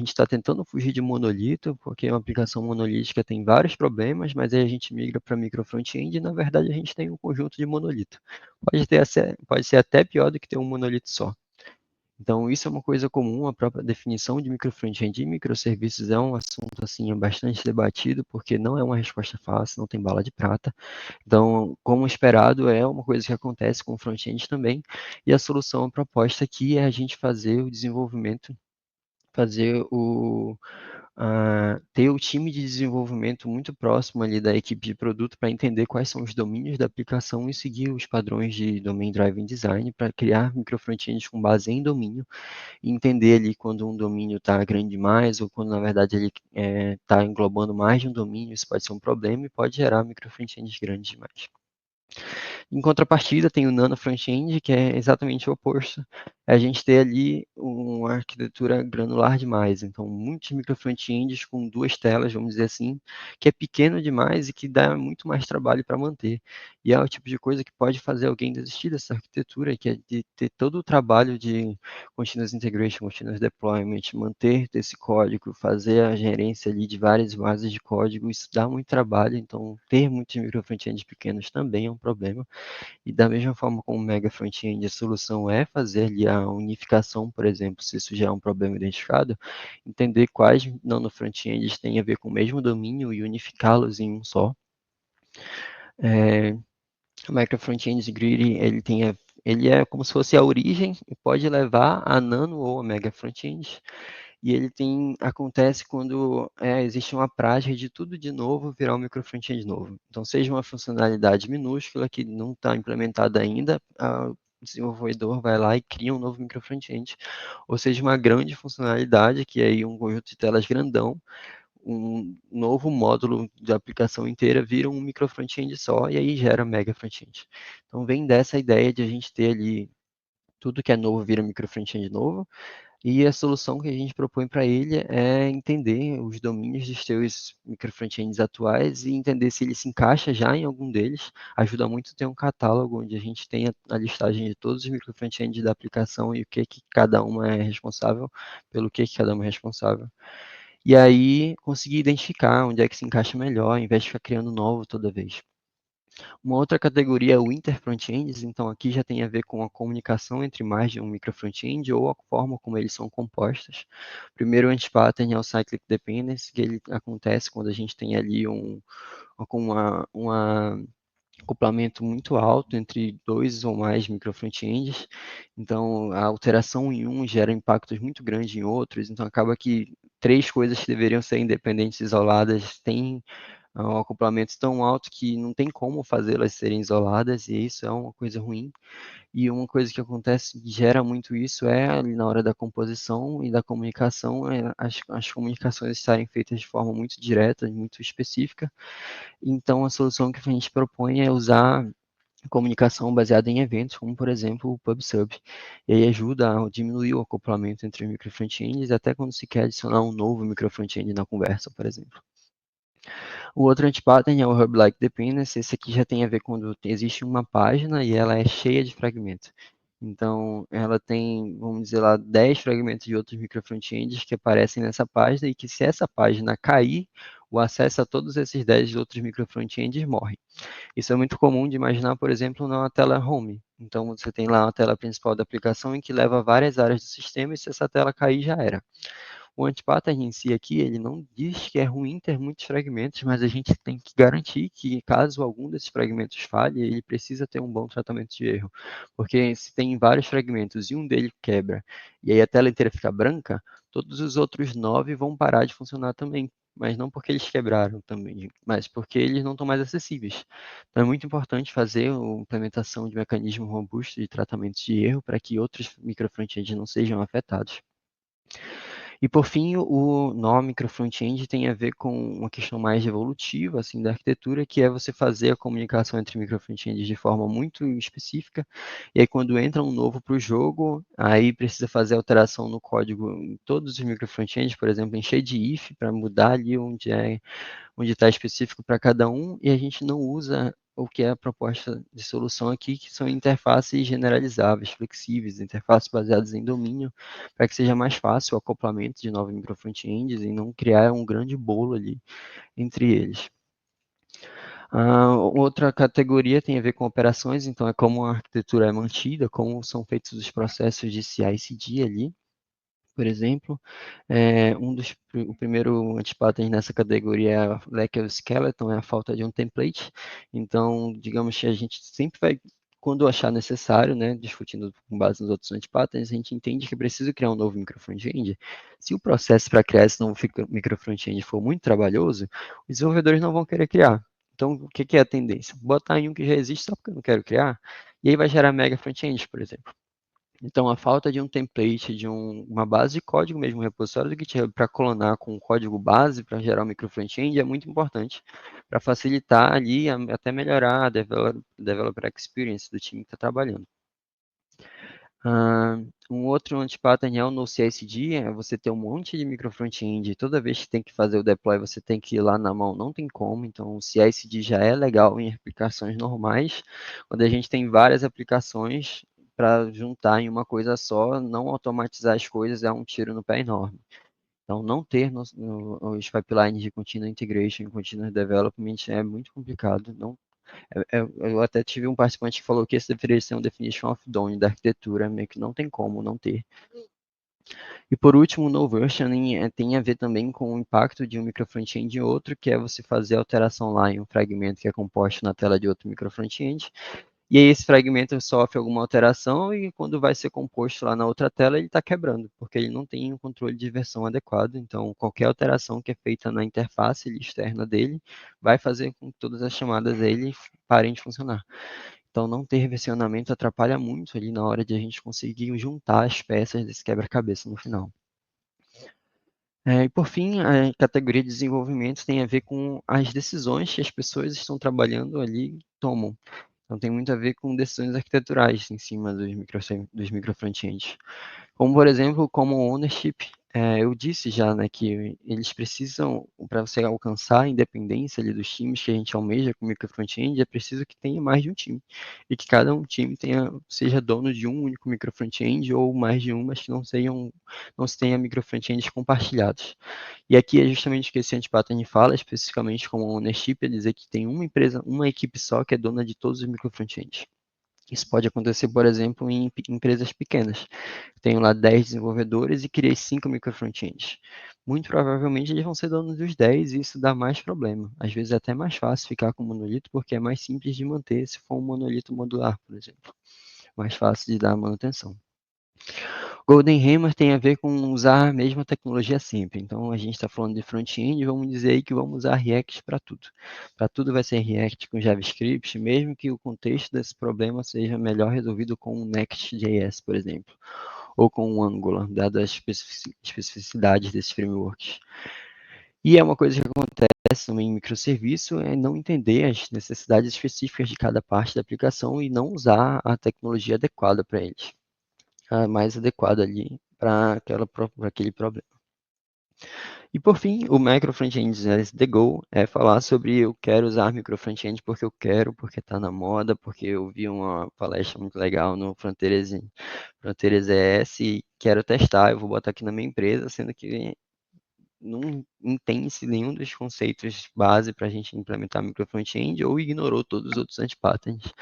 S3: está tentando fugir de monolito, porque uma aplicação monolítica tem vários problemas, mas aí a gente migra para micro front-end e, na verdade, a gente tem um conjunto de monolito. Pode ser até pior do que ter um monolito só. Então, isso é uma coisa comum, a própria definição de micro front-end e microserviços é um assunto assim, bastante debatido, porque não é uma resposta fácil, não tem bala de prata. Então, como esperado, é uma coisa que acontece com o front-end também, e a solução proposta aqui é a gente fazer o desenvolvimento, ter o time de desenvolvimento muito próximo ali da equipe de produto para entender quais são os domínios da aplicação e seguir os padrões de Domain Driven Design para criar microfrontends com base em domínio e entender ali quando um domínio está grande demais ou quando na verdade ele está englobando mais de um domínio, isso pode ser um problema e pode gerar microfrontends grandes demais. Em contrapartida, tem o Nano Front-End, que é exatamente o oposto. É a gente ter ali uma arquitetura granular demais. Então, muitos micro-front-ends com 2 telas, vamos dizer assim, que é pequeno demais e que dá muito mais trabalho para manter. E é o tipo de coisa que pode fazer alguém desistir dessa arquitetura, que é de ter todo o trabalho de continuous integration, continuous deployment, manter esse código, fazer a gerência ali de várias bases de código, isso dá muito trabalho. Então, ter muitos micro-front-ends pequenos também é um problema. E da mesma forma como o Mega Front-End, a solução é fazer ali a unificação, por exemplo, se isso já é um problema identificado, entender quais nano front-ends têm a ver com o mesmo domínio e unificá-los em um só. O Micro Front-End Greedy, ele é como se fosse a origem e pode levar a nano ou a Mega Front-End. E ele acontece quando existe uma prática de tudo de novo virar um micro front-end novo. Então, seja uma funcionalidade minúscula que não está implementada ainda, o desenvolvedor vai lá e cria um novo micro front-end. Ou seja, uma grande funcionalidade, que é aí um conjunto de telas grandão, um novo módulo de aplicação inteira vira um micro front-end só e aí gera mega front-end. Então, vem dessa ideia de a gente ter ali tudo que é novo vira micro front-end novo, e a solução que a gente propõe para ele é entender os domínios dos seus microfrontends atuais e entender se ele se encaixa já em algum deles. Ajuda muito ter um catálogo onde a gente tem a listagem de todos os microfrontends da aplicação e o que cada uma é responsável, pelo que cada uma é responsável. E aí conseguir identificar onde é que se encaixa melhor, ao invés de ficar criando novo toda vez. Uma outra categoria é o interfrontends, então aqui já tem a ver com a comunicação entre mais de um microfrontend ou a forma como eles são compostos. Primeiro, o anti-pattern é o cyclic dependency, que ele acontece quando a gente tem ali um acoplamento muito alto entre 2 ou mais microfrontends. Então, a alteração em um gera impactos muito grandes em outros. Então, acaba que 3 coisas que deveriam ser independentes, isoladas, têm um acoplamento tão alto que não tem como fazê-las serem isoladas, e isso é uma coisa ruim. E uma coisa que acontece, que gera muito isso, é ali na hora da composição e da comunicação, as comunicações estarem feitas de forma muito direta, muito específica. Então, a solução que a gente propõe é usar comunicação baseada em eventos, como por exemplo o PubSub. E aí ajuda a diminuir o acoplamento entre os microfrontends, até quando se quer adicionar um novo microfrontend na conversa, por exemplo. O outro anti-pattern é o Hub-like Dependency. Esse aqui já tem a ver quando existe uma página e ela é cheia de fragmentos. Então, ela tem, vamos dizer lá, 10 fragmentos de outros microfrontends que aparecem nessa página e que se essa página cair, o acesso a todos esses 10 outros microfrontends morre. Isso é muito comum de imaginar, por exemplo, na tela home. Então, você tem lá a tela principal da aplicação em que leva a várias áreas do sistema e se essa tela cair, já era. O anti-pattern em si aqui, ele não diz que é ruim ter muitos fragmentos, mas a gente tem que garantir que caso algum desses fragmentos falhe, ele precisa ter um bom tratamento de erro. Porque se tem vários fragmentos e um deles quebra, e aí a tela inteira fica branca, todos os outros 9 vão parar de funcionar também. Mas não porque eles quebraram também, mas porque eles não estão mais acessíveis. Então é muito importante fazer a implementação de mecanismo robusto de tratamento de erro para que outros microfrontends não sejam afetados. E por fim, o nó micro front-end tem a ver com uma questão mais evolutiva, assim, da arquitetura, que é você fazer a comunicação entre micro front-ends de forma muito específica, e aí quando entra um novo para o jogo, aí precisa fazer alteração no código em todos os micro front-ends, por exemplo, encher de if para mudar ali onde está específico para cada um, e a gente não usa o que é a proposta de solução aqui, que são interfaces generalizáveis, flexíveis, interfaces baseadas em domínio, para que seja mais fácil o acoplamento de novos microfrontends e não criar um grande bolo ali entre eles. Outra categoria tem a ver com operações, então é como a arquitetura é mantida, como são feitos os processos de CI/CD ali, por exemplo. O primeiro antipattern nessa categoria é a lack of skeleton, é a falta de um template. Então, digamos que a gente sempre vai, quando achar necessário, né, discutindo com base nos outros antipatterns, a gente entende que é preciso criar um novo microfrontend. Se o processo para criar esse novo microfrontend for muito trabalhoso, os desenvolvedores não vão querer criar. Então, o que é a tendência? Botar em um que já existe só porque eu não quero criar, e aí vai gerar mega frontends, por exemplo. Então, a falta de um template, de uma base de código mesmo, um repositório do GitHub para clonar com o código base para gerar o micro front-end é muito importante para facilitar ali, até melhorar a developer experience do time que está trabalhando. Um outro anti-pattern é o NoCSD, é você ter um monte de micro front-end, toda vez que tem que fazer o deploy, você tem que ir lá na mão, não tem como, então o CI/CD já é legal em aplicações normais, quando a gente tem várias aplicações para juntar em uma coisa só, não automatizar as coisas é um tiro no pé enorme. Então, não ter os pipelines de continuous integration, continuous development é muito complicado, não eu até tive um participante que falou que esse deveria ser um definition of done da arquitetura, meio que não tem como não ter. E por último, o no versioning tem a ver também com o impacto de um microfrontend em outro, que é você fazer alteração lá em um fragmento que é composto na tela de outro microfrontend, e aí esse fragmento sofre alguma alteração e quando vai ser composto lá na outra tela, ele está quebrando, porque ele não tem um controle de versão adequado. Então, qualquer alteração que é feita na interface externa dele vai fazer com que todas as chamadas dele parem de funcionar. Então, não ter versionamento atrapalha muito ali na hora de a gente conseguir juntar as peças desse quebra-cabeça no final. E por fim, a categoria de desenvolvimento tem a ver com as decisões que as pessoas estão trabalhando ali tomam. Então tem muito a ver com decisões arquiteturais em cima dos microfrontends. Como, por exemplo, como ownership, eu disse já, né, que eles precisam, para você alcançar a independência ali dos times que a gente almeja com o microfrontend, é preciso que tenha mais de um time. E que cada um time seja dono de um único microfrontend ou mais de um, mas que não se tenha microfrontends compartilhados. E aqui é justamente o que esse anti-pattern fala, especificamente como ownership, é dizer que tem uma empresa, uma equipe só que é dona de todos os microfrontends. Isso pode acontecer, por exemplo, em empresas pequenas. Tenho lá 10 desenvolvedores e criei 5 microfrontends. Muito provavelmente eles vão ser donos dos 10 e isso dá mais problema. Às vezes é até mais fácil ficar com monolito porque é mais simples de manter se for um monolito modular, por exemplo. Mais fácil de dar manutenção. Golden Hammer tem a ver com usar a mesma tecnologia sempre. Então, a gente está falando de front-end, vamos dizer aí que vamos usar React para tudo. Para tudo vai ser React com JavaScript, mesmo que o contexto desse problema seja melhor resolvido com o Next.js, por exemplo, ou com o Angular, dadas as especificidades desses frameworks. E é uma coisa que acontece também em microserviço, é não entender as necessidades específicas de cada parte da aplicação e não usar a tecnologia adequada para eles. A mais adequada ali para aquele problema. E por fim, o Micro Frontend as the Go é falar sobre eu quero usar micro frontend porque eu quero, porque está na moda, porque eu vi uma palestra muito legal no Fronteiras ES e quero testar, eu vou botar aqui na minha empresa, sendo que não entende-se nenhum dos conceitos base para a gente implementar micro frontend ou ignorou todos os outros anti-patterns.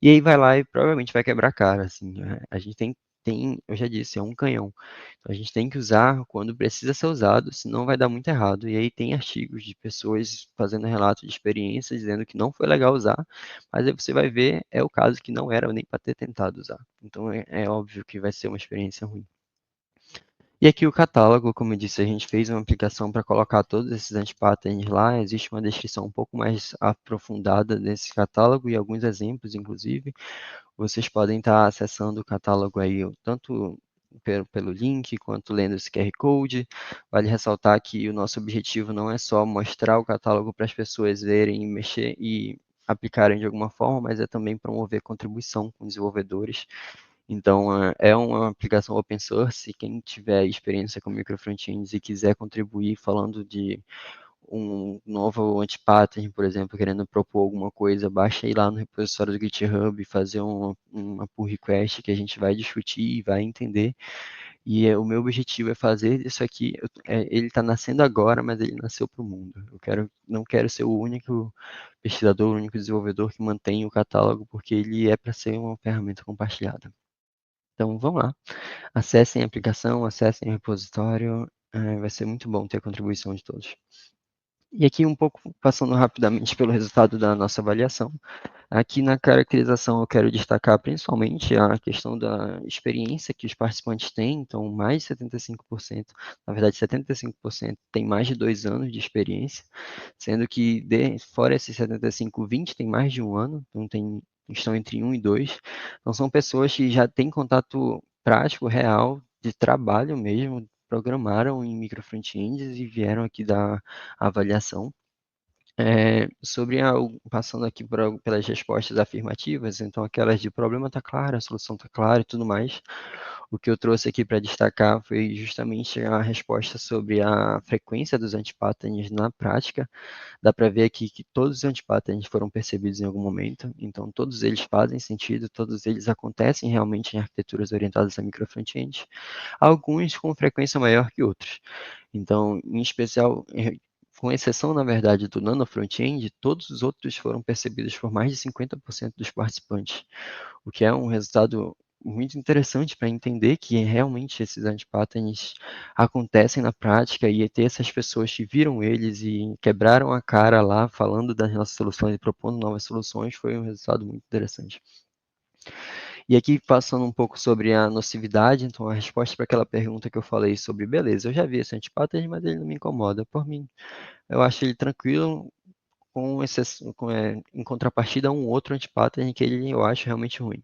S3: E aí vai lá e provavelmente vai quebrar a cara, assim. A gente eu já disse, é um canhão. Então a gente tem que usar quando precisa ser usado, senão vai dar muito errado. E aí tem artigos de pessoas fazendo relato de experiência, dizendo que não foi legal usar, mas aí você vai ver, é o caso que não era nem para ter tentado usar. Então é óbvio que vai ser uma experiência ruim. E aqui o catálogo, como eu disse, a gente fez uma aplicação para colocar todos esses anti-patterns lá. Existe uma descrição um pouco mais aprofundada desse catálogo e alguns exemplos, inclusive. Vocês podem estar acessando o catálogo aí, tanto pelo link, quanto lendo esse QR Code. Vale ressaltar que o nosso objetivo não é só mostrar o catálogo para as pessoas verem, mexer e aplicarem de alguma forma, mas é também promover contribuição com desenvolvedores. Então, é uma aplicação open source. Quem tiver experiência com microfrontends e quiser contribuir falando de um novo anti-pattern, por exemplo, querendo propor alguma coisa, basta ir lá no repositório do GitHub e fazer uma pull request que a gente vai discutir e vai entender. E o meu objetivo é fazer isso aqui. Ele está nascendo agora, mas ele nasceu para o mundo. Não quero ser o único pesquisador, o único desenvolvedor que mantém o catálogo, porque ele é para ser uma ferramenta compartilhada. Então, vamos lá. Acessem a aplicação, acessem o repositório. Vai ser muito bom ter a contribuição de todos. E aqui um pouco passando rapidamente pelo resultado da nossa avaliação. Aqui na caracterização eu quero destacar principalmente a questão da experiência que os participantes têm, então mais de 75%, na verdade 75% tem mais de 2 anos de experiência, sendo que fora esses 75, 20 tem mais de 1 ano, então estão entre 1 e 2. Então são pessoas que já têm contato prático, real, de trabalho mesmo, programaram em micro front-ends e vieram aqui dar a avaliação. Passando aqui pelas respostas afirmativas, então aquelas de problema está claro, a solução está clara e tudo mais. O que eu trouxe aqui para destacar foi justamente a resposta sobre a frequência dos antipatterns na prática. Dá para ver aqui que todos os antipatterns foram percebidos em algum momento, então todos eles fazem sentido, todos eles acontecem realmente em arquiteturas orientadas a micro front-end, alguns com frequência maior que outros. Então, em especial, com exceção, na verdade, do Nano Front-End, todos os outros foram percebidos por mais de 50% dos participantes, o que é um resultado muito interessante para entender que realmente esses antipatterns acontecem na prática e ter essas pessoas que viram eles e quebraram a cara lá falando das nossas soluções e propondo novas soluções foi um resultado muito interessante. E aqui passando um pouco sobre a nocividade, então a resposta para aquela pergunta que eu falei sobre, beleza, eu já vi esse antipattern, mas ele não me incomoda. Por mim, eu acho ele tranquilo, em contrapartida a um outro antipattern que eu acho realmente ruim.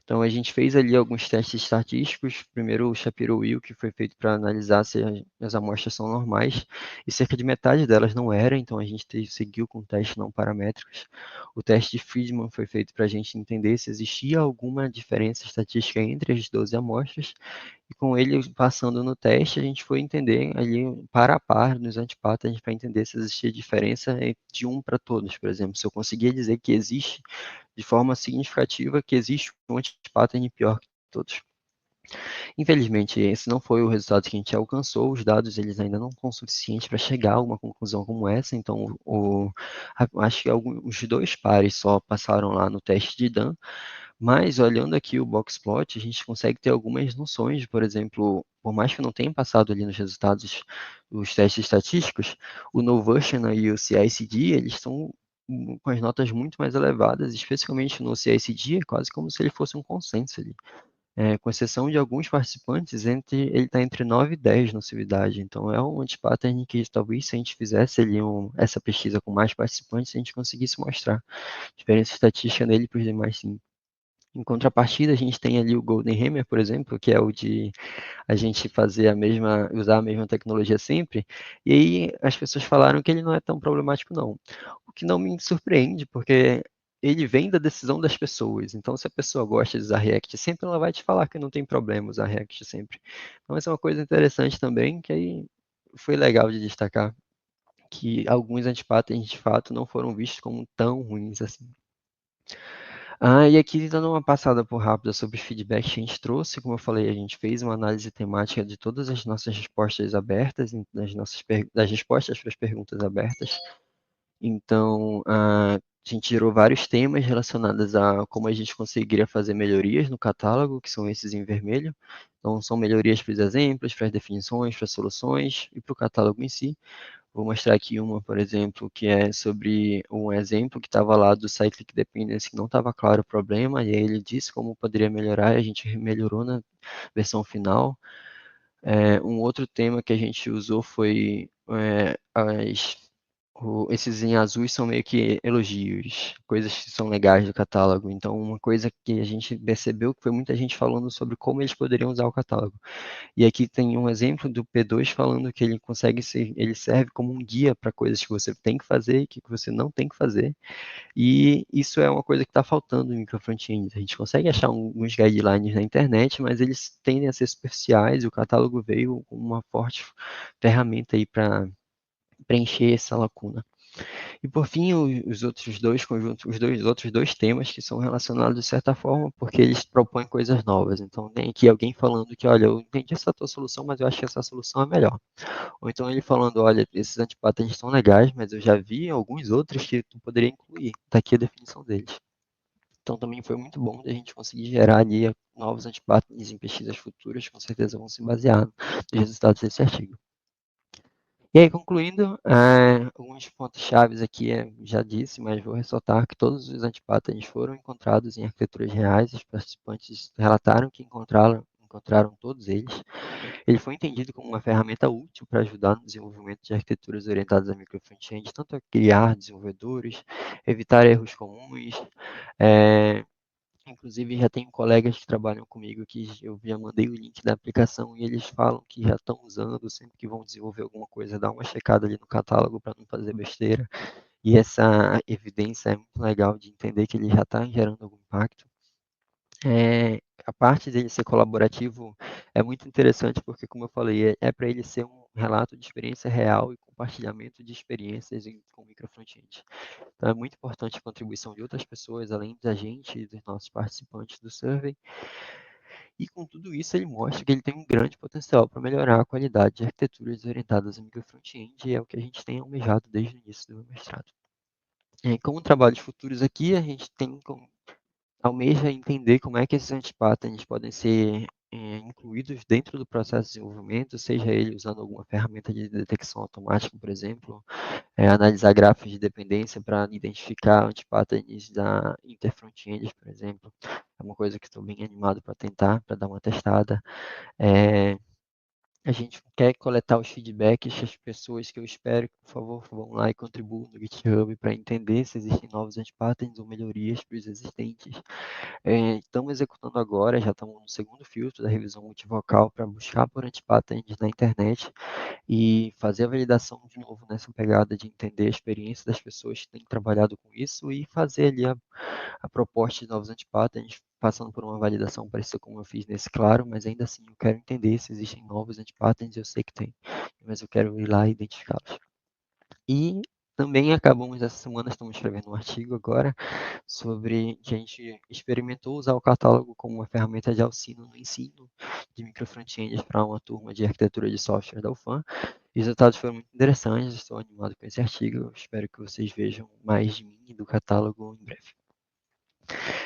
S3: Então a gente fez ali alguns testes estatísticos, primeiro o Shapiro-Wilk, que foi feito para analisar se as amostras são normais, e cerca de metade delas não era, então a gente seguiu com testes não paramétricos. O teste de Friedman foi feito para a gente entender se existia alguma diferença estatística entre as 12 amostras, e com ele passando no teste, a gente foi entender ali par a par nos antipatterns para entender se existia diferença de um para todos, por exemplo. Se eu conseguia dizer que existe de forma significativa que existe um antipattern pior que todos. Infelizmente, esse não foi o resultado que a gente alcançou, os dados eles ainda não são suficientes para chegar a uma conclusão como essa, então acho que os 2 pares só passaram lá no teste de Dan, mas olhando aqui o boxplot, a gente consegue ter algumas noções, por exemplo, por mais que eu não tenha passado ali nos resultados dos testes estatísticos, o Noversion e o CI/CD, eles estão com as notas muito mais elevadas, especialmente no CI/CD, é quase como se ele fosse um consenso ali. Com exceção de alguns participantes, ele está entre 9 e 10 na civilidade. Então, é um antipattern que talvez se a gente fizesse ali essa pesquisa com mais participantes, a gente conseguisse mostrar diferença estatística nele para os demais, sim. Em contrapartida, a gente tem ali o Golden Hammer, por exemplo, que é o de a gente usar a mesma tecnologia sempre, e aí as pessoas falaram que ele não é tão problemático não. O que não me surpreende, porque ele vem da decisão das pessoas, então se a pessoa gosta de usar React sempre, ela vai te falar que não tem problema usar React sempre. Então essa é uma coisa interessante também, que aí foi legal de destacar, que alguns antipatterns de fato não foram vistos como tão ruins assim. E aqui dando uma passada por rápida sobre os feedbacks que a gente trouxe, como eu falei, a gente fez uma análise temática de todas as nossas respostas abertas, das respostas para as perguntas abertas. Então, a gente tirou vários temas relacionados a como a gente conseguiria fazer melhorias no catálogo, que são esses em vermelho. Então, são melhorias para os exemplos, para as definições, para as soluções e para o catálogo em si. Vou mostrar aqui uma, por exemplo, que é sobre um exemplo que estava lá do Cyclic Dependency, que não estava claro o problema, e aí ele disse como poderia melhorar, e a gente melhorou na versão final. Um outro tema que a gente usou foi esses em azuis são meio que elogios, coisas que são legais do catálogo. Então, uma coisa que a gente percebeu que foi muita gente falando sobre como eles poderiam usar o catálogo. E aqui tem um exemplo do P2 falando que ele serve como um guia para coisas que você tem que fazer e que você não tem que fazer. E isso é uma coisa que está faltando no micro front-end. A gente consegue achar alguns guidelines na internet, mas eles tendem a ser superficiais. E o catálogo veio com uma forte ferramenta aí para preencher essa lacuna. E por fim, os outros dois conjuntos, os outros dois temas que são relacionados de certa forma, porque eles propõem coisas novas. Então, tem aqui alguém falando que, olha, eu entendi essa tua solução, mas eu acho que essa solução é melhor. Ou então ele falando, olha, esses antipatentes são legais, mas eu já vi alguns outros que tu poderia incluir. Tá aqui a definição deles. Então também foi muito bom a gente conseguir gerar ali novos antipatentes em pesquisas futuras, com certeza vão se basear nos resultados desse artigo. E aí, concluindo, alguns pontos chaves aqui, já disse, mas vou ressaltar que todos os antipátenes foram encontrados em arquiteturas reais, os participantes relataram que encontraram todos eles. Ele foi entendido como uma ferramenta útil para ajudar no desenvolvimento de arquiteturas orientadas a micro-front-end, tanto a criar desenvolvedores, evitar erros comuns, inclusive, já tenho colegas que trabalham comigo que eu já mandei o link da aplicação e eles falam que já estão usando, sempre que vão desenvolver alguma coisa, dá uma checada ali no catálogo para não fazer besteira. E essa evidência é muito legal de entender que ele já está gerando algum impacto. A parte dele ser colaborativo é muito interessante porque, como eu falei, é para ele ser um relato de experiência real e compartilhamento de experiências com micro-front-end. Então, é muito importante a contribuição de outras pessoas, além da gente e dos nossos participantes do survey. E com tudo isso, ele mostra que ele tem um grande potencial para melhorar a qualidade de arquiteturas orientadas a micro-front-end, e é o que a gente tem almejado desde o início do meu mestrado. Como trabalhos futuros aqui, a gente almeja entender como é que esses antipatterns podem ser incluídos dentro do processo de desenvolvimento, seja ele usando alguma ferramenta de detecção automática, por exemplo, analisar gráficos de dependência para identificar antipatterns da interfront-end, por exemplo. É uma coisa que estou bem animado para tentar, para dar uma testada. A gente quer coletar os feedbacks das pessoas que eu espero que, por favor, vão lá e contribuam no GitHub para entender se existem novos antipatterns ou melhorias para os existentes. Estamos executando agora, já estamos no segundo filtro da revisão multivocal para buscar por antipatterns na internet e fazer a validação de novo nessa pegada de entender a experiência das pessoas que têm trabalhado com isso e fazer ali a proposta de novos antipatterns, passando por uma validação parecida como eu fiz nesse, claro, mas ainda assim eu quero entender se existem novos antipatterns, eu sei que tem, mas eu quero ir lá e identificá-los. E também acabamos essa semana, estamos escrevendo um artigo agora sobre que a gente experimentou usar o catálogo como uma ferramenta de auxílio no ensino de micro-front-ends para uma turma de arquitetura de software da UFAM. Os resultados foram muito interessantes, estou animado com esse artigo, espero que vocês vejam mais de mim e do catálogo em breve.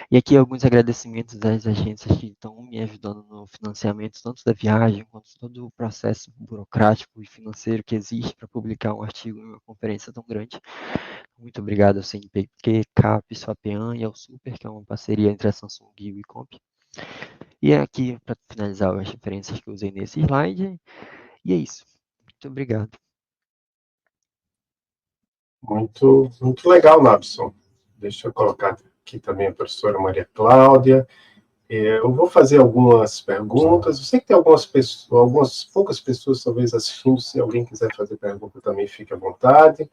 S3: E aqui alguns agradecimentos das agências que estão me ajudando no financiamento, tanto da viagem, quanto todo o processo burocrático e financeiro que existe para publicar um artigo em uma conferência tão grande. Muito obrigado ao CNPq, CAP, SWAPEAN e ao Super, que é uma parceria entre a Samsung e o Icomp. E aqui, para finalizar as referências que eu usei nesse slide, e é isso. Muito obrigado.
S1: Muito, muito legal, Nabson. Deixa eu colocar aqui também a professora Maria Cláudia. Eu vou fazer algumas perguntas. Eu sei que tem algumas poucas pessoas talvez assistindo. Se alguém quiser fazer pergunta também, fique à vontade.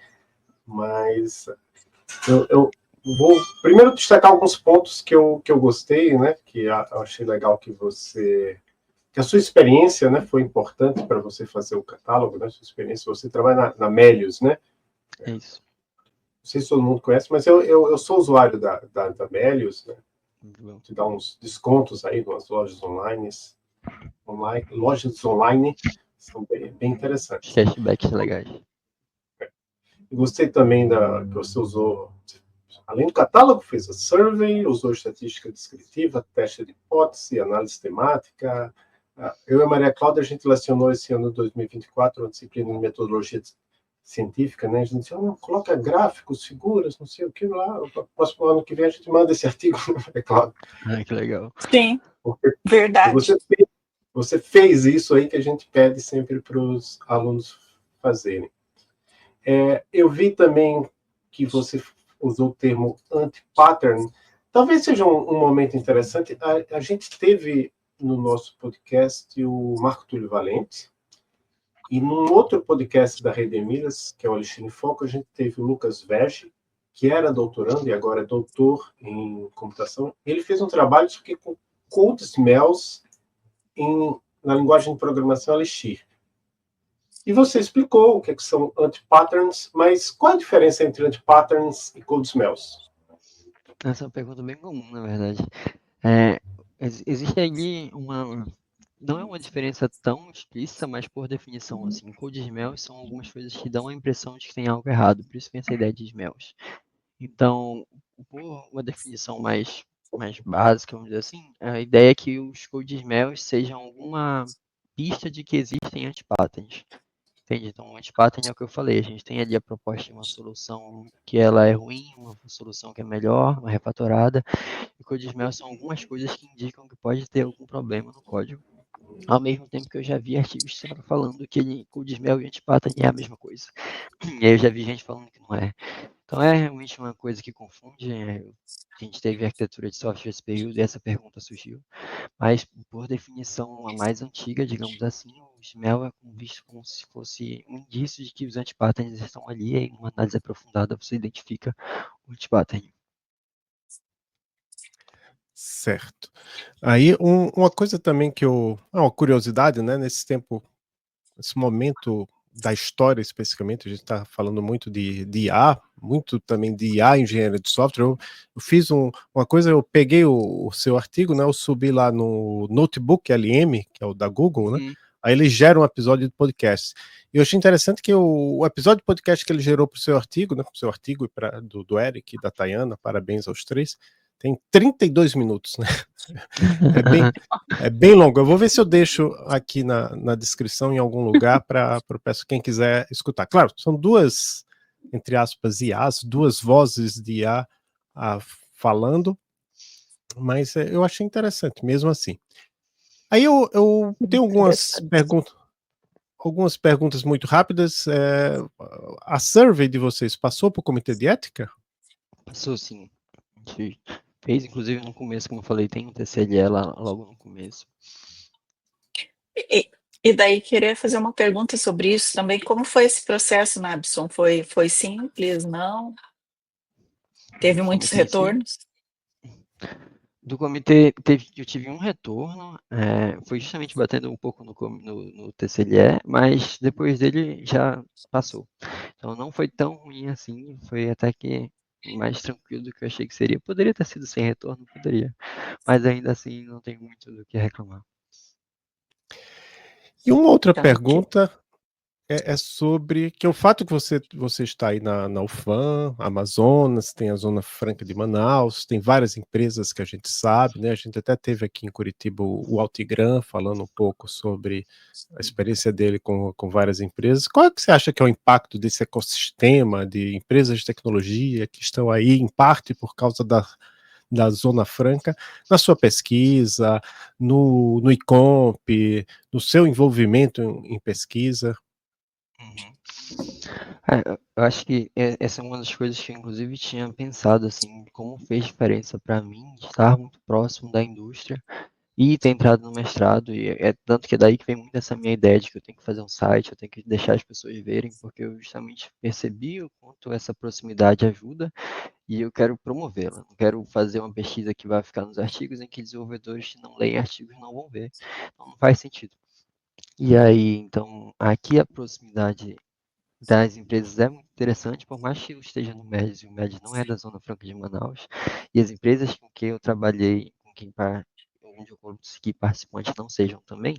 S1: Mas eu vou primeiro destacar alguns pontos que eu gostei, né? Que eu achei legal que a sua experiência, né, foi importante para você fazer o catálogo, né? Sua experiência, você trabalha na Melius, né?
S3: É isso.
S1: Não sei se todo mundo conhece, mas eu sou usuário da Melius, né?
S3: Muito
S1: Te dá uns descontos aí nas lojas online, lojas online, são bem interessantes.
S3: cashbacks legais.
S1: Gostei também que você usou, além do catálogo, fez a survey, usou estatística descritiva, teste de hipótese, análise temática. Eu e a Maria Cláudia, a gente lecionou esse ano de 2024 uma disciplina de metodologia científica, né? A gente disse, coloca gráficos, figuras, não sei o que lá. O próximo ano que vem a gente manda esse artigo, Maria Cláudia.
S3: Que legal.
S2: Sim,
S1: Porque
S2: verdade.
S1: você fez isso aí que a gente pede sempre para os alunos fazerem. Eu vi também que você usou o termo anti-pattern. Talvez seja um momento interessante. A gente teve no nosso podcast o Marco Túlio Valente, e num outro podcast da Rede Emílias, que é o Alexandre Foco, a gente teve o Lucas Verge, que era doutorando e agora é doutor em computação. Ele fez um trabalho com code smells na linguagem de programação Elixir. E você explicou o que são anti-patterns, mas qual a diferença entre anti-patterns e cold smells?
S3: Essa é uma pergunta bem comum, na verdade. É, existe ali não é uma diferença tão explícita, mas por definição, assim, cold smells são algumas coisas que dão a impressão de que tem algo errado, por isso vem essa ideia de smells. Então, por uma definição mais básica, vamos dizer assim, a ideia é que os cold smells sejam alguma pista de que existem antipatterns. Entende? Então, o antipattern é o que eu falei, a gente tem ali a proposta de uma solução que ela é ruim, uma solução que é melhor, uma refatorada, e cold smells são algumas coisas que indicam que pode ter algum problema no código. Ao mesmo tempo que eu já vi artigos falando que cold smell e antipattern é a mesma coisa. E aí eu já vi gente falando que não é. Então é realmente uma coisa que confunde. A gente teve arquitetura de software esse período e essa pergunta surgiu. Mas, por definição a mais antiga, digamos assim, o smell é visto como se fosse um indício de que os antipatterns estão ali e em uma análise aprofundada você identifica o antipattern.
S1: Certo. Aí, uma coisa também que uma curiosidade, né, nesse momento da história especificamente, a gente está falando muito de IA, muito também de IA, engenharia de software. Eu fiz uma coisa, eu peguei o seu artigo, né, eu subi lá no Notebook LM, que é o da Google, né, aí ele gera um episódio de podcast. E eu achei interessante que o episódio de podcast que ele gerou para o seu artigo, né, pro seu artigo e do Eric e da Tayana, parabéns aos três, tem 32 minutos, né? É bem longo. Eu vou ver se eu deixo aqui na descrição em algum lugar para quem quiser escutar. Claro, são duas, entre aspas, IAs, duas vozes de IA falando, mas eu achei interessante, mesmo assim. Aí eu tenho algumas perguntas muito rápidas. A survey de vocês passou para o comitê de ética?
S3: Passou sim. A gente fez, inclusive, no começo, como eu falei, tem um TCLE lá logo no começo.
S2: E daí queria fazer uma pergunta sobre isso também. Como foi esse processo, Nabson? Foi simples, não? Teve muitos retornos?
S3: Do comitê, eu tive um retorno, foi justamente batendo um pouco no TCLE, mas depois dele já passou. Então não foi tão ruim assim, foi até que mais tranquilo do que eu achei que seria. Poderia ter sido sem retorno, poderia, mas ainda assim não tem muito do que reclamar.
S1: E uma outra pergunta é sobre que o fato que você está aí na UFAM, Amazonas, tem a Zona Franca de Manaus, tem várias empresas que a gente sabe, né? A gente até teve aqui em Curitiba o Altigram falando um pouco sobre a experiência dele com várias empresas. Qual é que você acha que é o impacto desse ecossistema de empresas de tecnologia que estão aí, em parte por causa da Zona Franca, na sua pesquisa, no ICOMP, no seu envolvimento em pesquisa?
S3: Eu acho que essa é uma das coisas que eu, inclusive, tinha pensado, assim, como fez diferença para mim estar muito próximo da indústria e ter entrado no mestrado, e é tanto que é daí que vem muito essa minha ideia de que eu tenho que fazer um site, eu tenho que deixar as pessoas verem, porque eu justamente percebi o quanto essa proximidade ajuda e eu quero promovê-la. Não quero fazer uma pesquisa que vai ficar nos artigos em que desenvolvedores que não leem artigos não vão ver. Então, não faz sentido. E aí, então, aqui a proximidade das empresas é muito interessante, por mais que eu esteja no MEDS, e o MEDS não é da Zona Franca de Manaus, e as empresas com que eu trabalhei, onde eu consegui participantes não sejam também,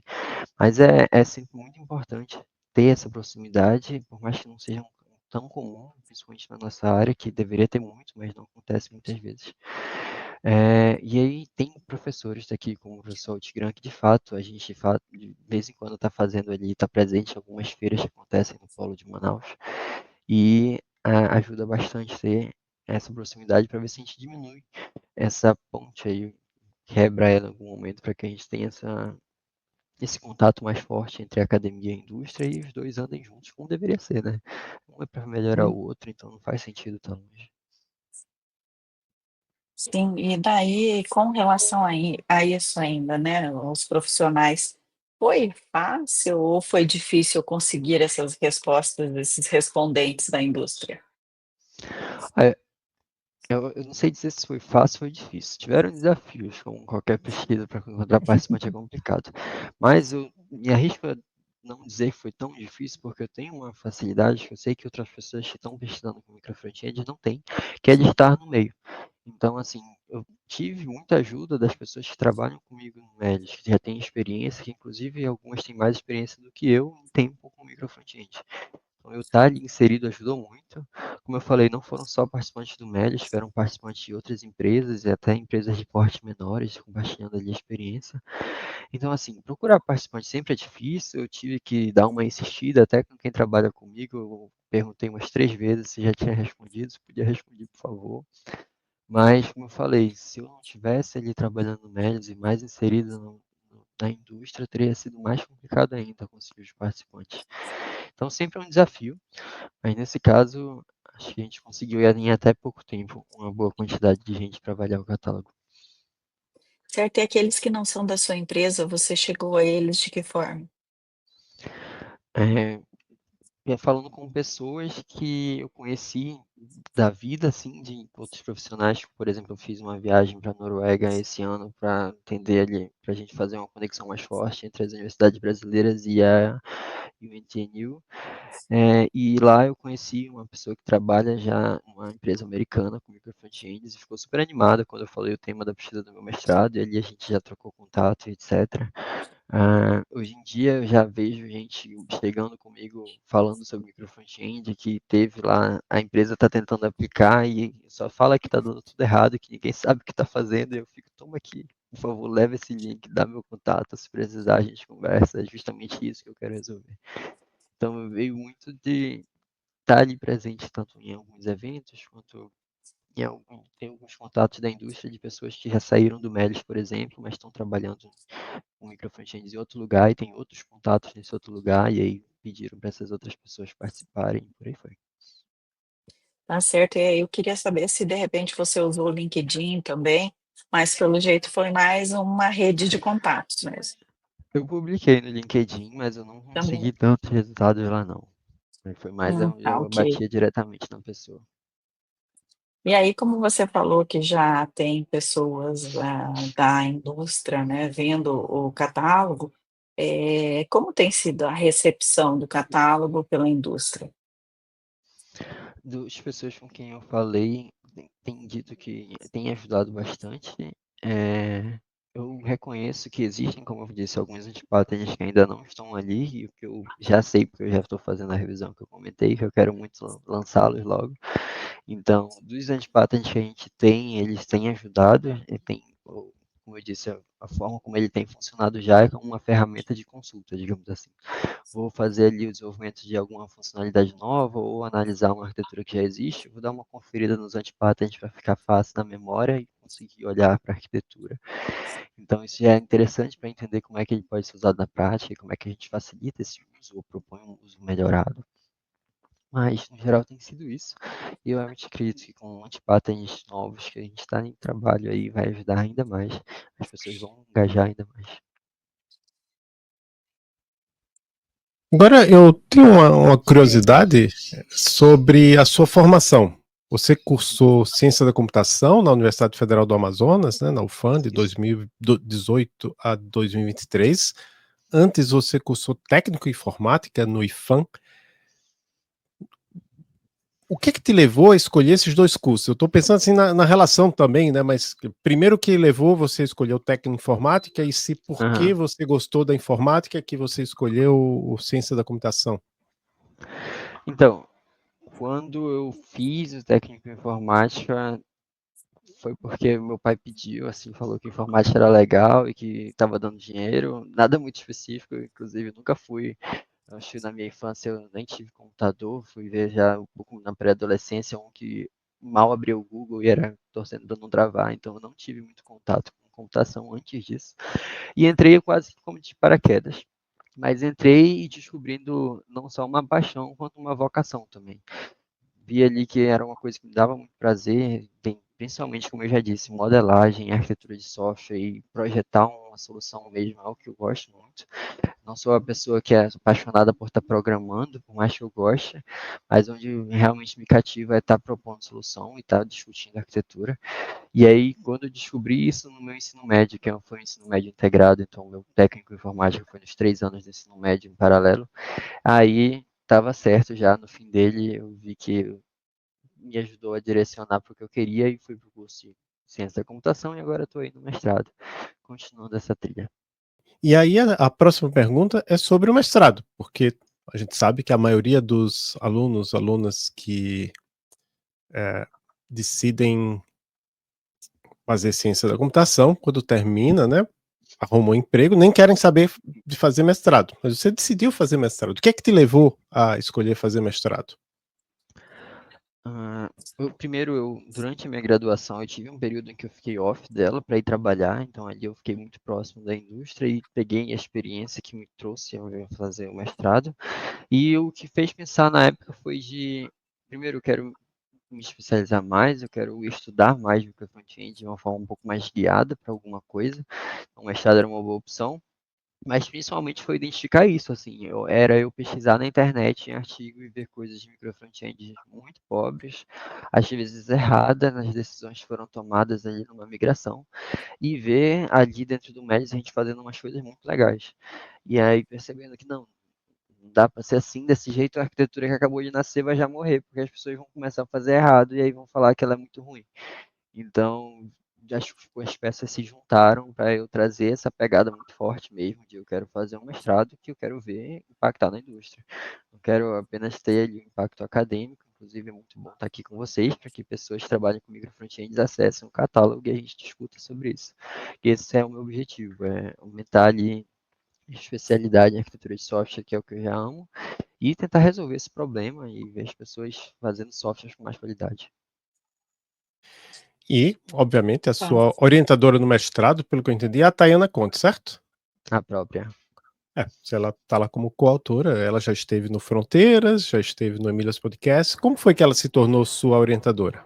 S3: mas é sempre muito importante ter essa proximidade, por mais que não seja tão comum, principalmente na nossa área, que deveria ter muito, mas não acontece muitas vezes. E aí tem professores daqui, como o professor Altgran, que de fato a gente de vez em quando está fazendo ali, está presente em algumas feiras que acontecem no Polo de Manaus, e ajuda bastante ter essa proximidade para ver se a gente diminui essa ponte aí, quebra ela em algum momento para que a gente tenha esse contato mais forte entre a academia e a indústria e os dois andem juntos, como deveria ser, né? Um é para melhorar o outro, então não faz sentido estar longe.
S2: Sim, e daí, com relação a isso ainda, né, os profissionais, foi fácil ou foi difícil conseguir essas respostas desses respondentes da indústria?
S3: Eu não sei dizer se foi fácil ou difícil. Tiveram desafios, como qualquer pesquisa para encontrar participante é complicado. Mas eu me arrisco a não dizer que foi tão difícil, porque eu tenho uma facilidade que eu sei que outras pessoas que estão pesquisando com micro front-end não têm, que é de estar no meio. Então, assim, eu tive muita ajuda das pessoas que trabalham comigo no Médios, que já têm experiência, que inclusive algumas têm mais experiência do que eu em tempo com micro front-end. Então, eu estar ali inserido ajudou muito. Como eu falei, não foram só participantes do Médios, tiveram participantes de outras empresas e até empresas de porte menores, compartilhando ali a experiência. Então, assim, procurar participante sempre é difícil. Eu tive que dar uma insistida até com quem trabalha comigo. Eu perguntei umas 3 vezes se já tinha respondido, se podia responder, por favor. Mas, como eu falei, se eu não tivesse ali trabalhando no Médios e mais inserido na indústria, teria sido mais complicado ainda conseguir os participantes. Então, sempre é um desafio, mas nesse caso, acho que a gente conseguiu em até pouco tempo uma boa quantidade de gente para avaliar o catálogo.
S2: Certo, e aqueles que não são da sua empresa, você chegou a eles de que forma?
S3: É, falando com pessoas que eu conheci da vida, assim, de outros profissionais. Por exemplo, eu fiz uma viagem para a Noruega esse ano para entender ali, para a gente fazer uma conexão mais forte entre as universidades brasileiras e a UNTNU. E lá eu conheci uma pessoa que trabalha já numa empresa americana com microfrontends e ficou super animada quando eu falei o tema da pesquisa do meu mestrado, e ali a gente já trocou contato, etc. Hoje em dia eu já vejo gente chegando comigo falando sobre microfrontend, que teve lá, a empresa está tentando aplicar e só fala que está dando tudo errado, que ninguém sabe o que está fazendo, e eu fico, toma aqui, por favor, leva esse link, dá meu contato, se precisar a gente conversa, é justamente isso que eu quero resolver. Então veio muito de estar ali presente tanto em alguns eventos quanto tem alguns contatos da indústria de pessoas que já saíram do Melis, por exemplo, mas estão trabalhando com microfrontends em outro lugar e tem outros contatos nesse outro lugar, e aí pediram para essas outras pessoas participarem, e por aí foi.
S2: Tá certo, e aí eu queria saber se de repente você usou o LinkedIn também, mas pelo jeito foi mais uma rede de contatos mesmo,
S3: Eu publiquei no LinkedIn, mas eu não consegui
S2: também.
S3: tantos resultados lá não. Foi mais
S2: Tá,
S3: eu
S2: ok.
S3: batia diretamente na pessoa.
S2: E aí, como você falou que já tem pessoas, da indústria, né, vendo o catálogo, como tem sido a recepção do catálogo pela indústria?
S3: Das pessoas com quem eu falei, tem dito que tem ajudado bastante. É, eu reconheço que existem, como eu disse, alguns antipátenes que ainda não estão ali, e o que eu já sei, porque eu já estou fazendo a revisão que eu comentei, que eu quero muito lançá-los logo. Então, dos antipátenes que a gente tem, eles têm ajudado, e tem, como eu disse, a forma como ele tem funcionado já é como uma ferramenta de consulta, digamos assim. Vou fazer ali o desenvolvimento de alguma funcionalidade nova ou analisar uma arquitetura que já existe, vou dar uma conferida nos antipatents para ficar fácil na memória e conseguir olhar para a arquitetura. Então isso já é interessante para entender como é que ele pode ser usado na prática e como é que a gente facilita esse uso ou propõe um uso melhorado. Mas, no geral, tem sido isso. E eu realmente acredito que com antipatents novos que a gente está em trabalho aí vai ajudar ainda mais. As pessoas vão engajar ainda mais.
S1: Agora, eu tenho uma curiosidade sobre a sua formação. Você cursou Ciência da Computação na Universidade Federal do Amazonas, né, na UFAM, de 2018 a 2023. Antes, você cursou Técnico em Informática no IFAM. O que te levou a escolher esses dois cursos? Eu estou pensando assim na relação também, né? Mas primeiro que levou você a escolher o técnico em informática e se por que
S3: Uhum.
S1: você gostou da informática que você escolheu o ciência da computação?
S3: Então, quando eu fiz o técnico em informática, foi porque meu pai pediu, assim, falou que informática era legal e que estava dando dinheiro, nada muito específico, inclusive nunca fui, acho que na minha infância eu nem tive computador, fui ver já um pouco na pré-adolescência um que mal abriu o Google e era torcendo para não travar, então eu não tive muito contato com computação antes disso. E entrei quase como de paraquedas. Mas entrei descobrindo não só uma paixão, quanto uma vocação também. Vi ali que era uma coisa que me dava muito prazer, principalmente, como eu já disse, modelagem, arquitetura de software e projetar uma solução mesmo é o que eu gosto muito. Não sou a pessoa que é apaixonada por estar programando, por mais que eu goste, mas onde realmente me cativa é estar propondo solução e estar discutindo arquitetura. E aí, quando eu descobri isso no meu ensino médio, que foi um ensino médio integrado, então o meu técnico em informática foi nos 3 anos do ensino médio em paralelo, aí estava certo já no fim dele, eu vi que me ajudou a direcionar para o que eu queria e fui para o curso de ciência da computação e agora estou aí no mestrado, continuando essa trilha.
S1: E aí a próxima pergunta é sobre o mestrado, porque a gente sabe que a maioria dos alunos, alunas que decidem fazer ciência da computação, quando termina, né, arruma um emprego, nem querem saber de fazer mestrado. Mas você decidiu fazer mestrado. O que é que te levou a escolher fazer mestrado?
S3: Durante a minha graduação, eu tive um período em que eu fiquei off dela para ir trabalhar, então ali eu fiquei muito próximo da indústria e peguei a experiência que me trouxe a fazer o mestrado. E o que fez pensar na época foi primeiro, eu quero me especializar mais, eu quero estudar mais micro front-end de uma forma um pouco mais guiada para alguma coisa. Então, o mestrado era uma boa opção. Mas principalmente foi identificar isso, assim, eu pesquisar na internet em artigo e ver coisas de micro front-end muito pobres, às vezes erradas nas decisões que foram tomadas ali numa migração, e ver ali dentro do Médici a gente fazendo umas coisas muito legais. E aí percebendo que não dá para ser assim, desse jeito a arquitetura que acabou de nascer vai já morrer, porque as pessoas vão começar a fazer errado e aí vão falar que ela é muito ruim. Então, acho que as peças se juntaram para eu trazer essa pegada muito forte mesmo, de eu quero fazer um mestrado que eu quero ver impactar na indústria. Não quero apenas ter ali um impacto acadêmico, inclusive é muito bom estar aqui com vocês, para que pessoas que trabalham com micro frontends acessem o catálogo e a gente discuta sobre isso. Esse é o meu objetivo, é aumentar ali a especialidade em arquitetura de software, que é o que eu já amo, e tentar resolver esse problema e ver as pessoas fazendo softwares com mais qualidade.
S1: E, obviamente, a
S2: Tá.
S1: sua orientadora no mestrado, pelo que eu entendi, é a Tayana Conte, certo?
S3: A própria.
S1: Se ela está lá como coautora, ela já esteve no Fronteiras, já esteve no Emílias Podcast. Como foi que ela se tornou sua orientadora?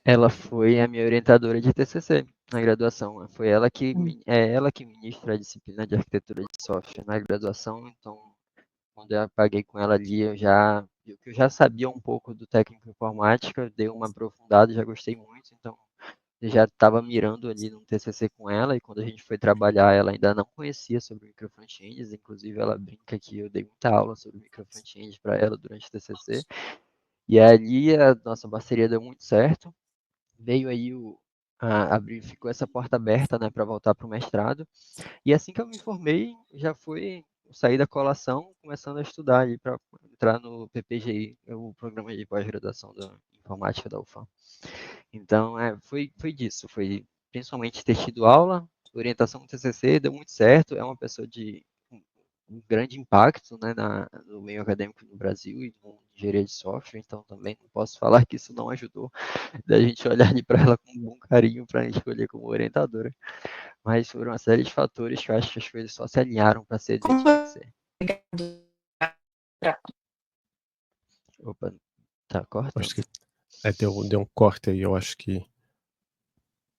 S3: Ela foi a minha orientadora de TCC na graduação. Foi ela é ela que ministra a disciplina de arquitetura de software na graduação. Então, quando eu paguei com ela ali, eu já sabia um pouco do técnico informática, dei uma aprofundada, já gostei muito. Então, eu já estava mirando ali no TCC com ela. E quando a gente foi trabalhar, ela ainda não conhecia sobre micro frontends. Inclusive, ela brinca que eu dei muita aula sobre micro frontends para ela durante o TCC. E ali a nossa parceria deu muito certo. Veio aí ficou essa porta aberta, né, para voltar para o mestrado. E assim que eu me formei, já fui sair da colação, começando a estudar ali para entrar no PPGI, o programa de pós-graduação da informática da UFAM. Então, foi disso, foi principalmente ter tido aula, orientação do TCC, deu muito certo, é uma pessoa de um grande impacto, né, no meio acadêmico no Brasil e no engenharia de software, então também não posso falar que isso não ajudou da gente olhar para ela com um bom carinho para escolher como orientadora. Mas foram uma série de fatores que eu acho que as coisas só se alinharam para ser do jeito que tinha que ser. Opa, tá cortando?
S1: Acho que deu um corte aí, eu acho que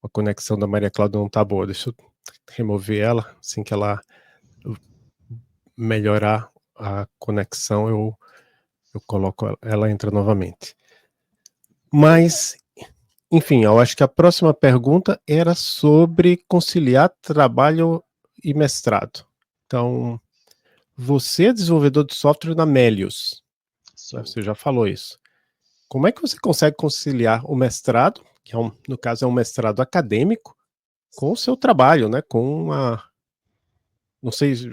S1: a conexão da Maria Cláudia não está boa. Deixa eu remover ela, assim que ela melhorar a conexão, eu coloco ela entra novamente. Mas, enfim, eu acho que a próxima pergunta era sobre conciliar trabalho e mestrado. Então, você é desenvolvedor de software na Melius, né? Você já falou isso. Como é que você consegue conciliar o mestrado, que no caso é um mestrado acadêmico, com o seu trabalho, né? Não sei se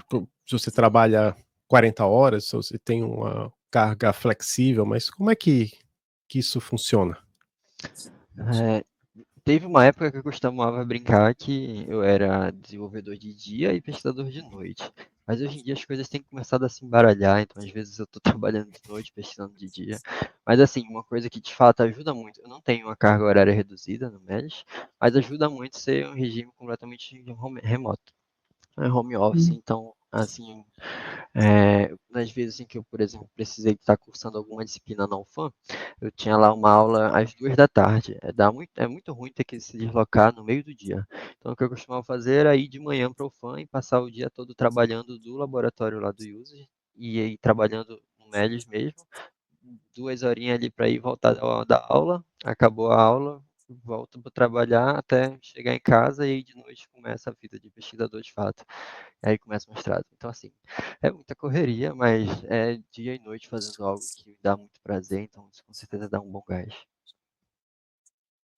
S1: você trabalha 40 horas, se você tem uma carga flexível, mas como é que isso funciona?
S3: Teve uma época que eu costumava brincar que eu era desenvolvedor de dia e pesquisador de noite. Mas hoje em dia as coisas têm começado a se embaralhar, então às vezes eu estou trabalhando de noite, pesquisando de dia. Mas assim, uma coisa que de fato ajuda muito, eu não tenho uma carga horária reduzida no MES, mas ajuda muito ser um regime completamente remoto, home office. Então assim, nas vezes em que eu, por exemplo, precisei estar cursando alguma disciplina na UFAM, eu tinha lá uma aula às 2 da tarde. É muito ruim ter que se deslocar no meio do dia. Então, o que eu costumava fazer era ir de manhã para a UFAM e passar o dia todo trabalhando do laboratório lá do user e aí trabalhando no Melios mesmo, 2 horinhas ali para ir voltar da aula, acabou a aula, volto para trabalhar até chegar em casa e aí de noite começa a vida de pesquisador de fato. Aí começa o mestrado. Então, assim, é muita correria, mas é dia e noite fazendo algo que me dá muito prazer, então isso com certeza dá um bom gás.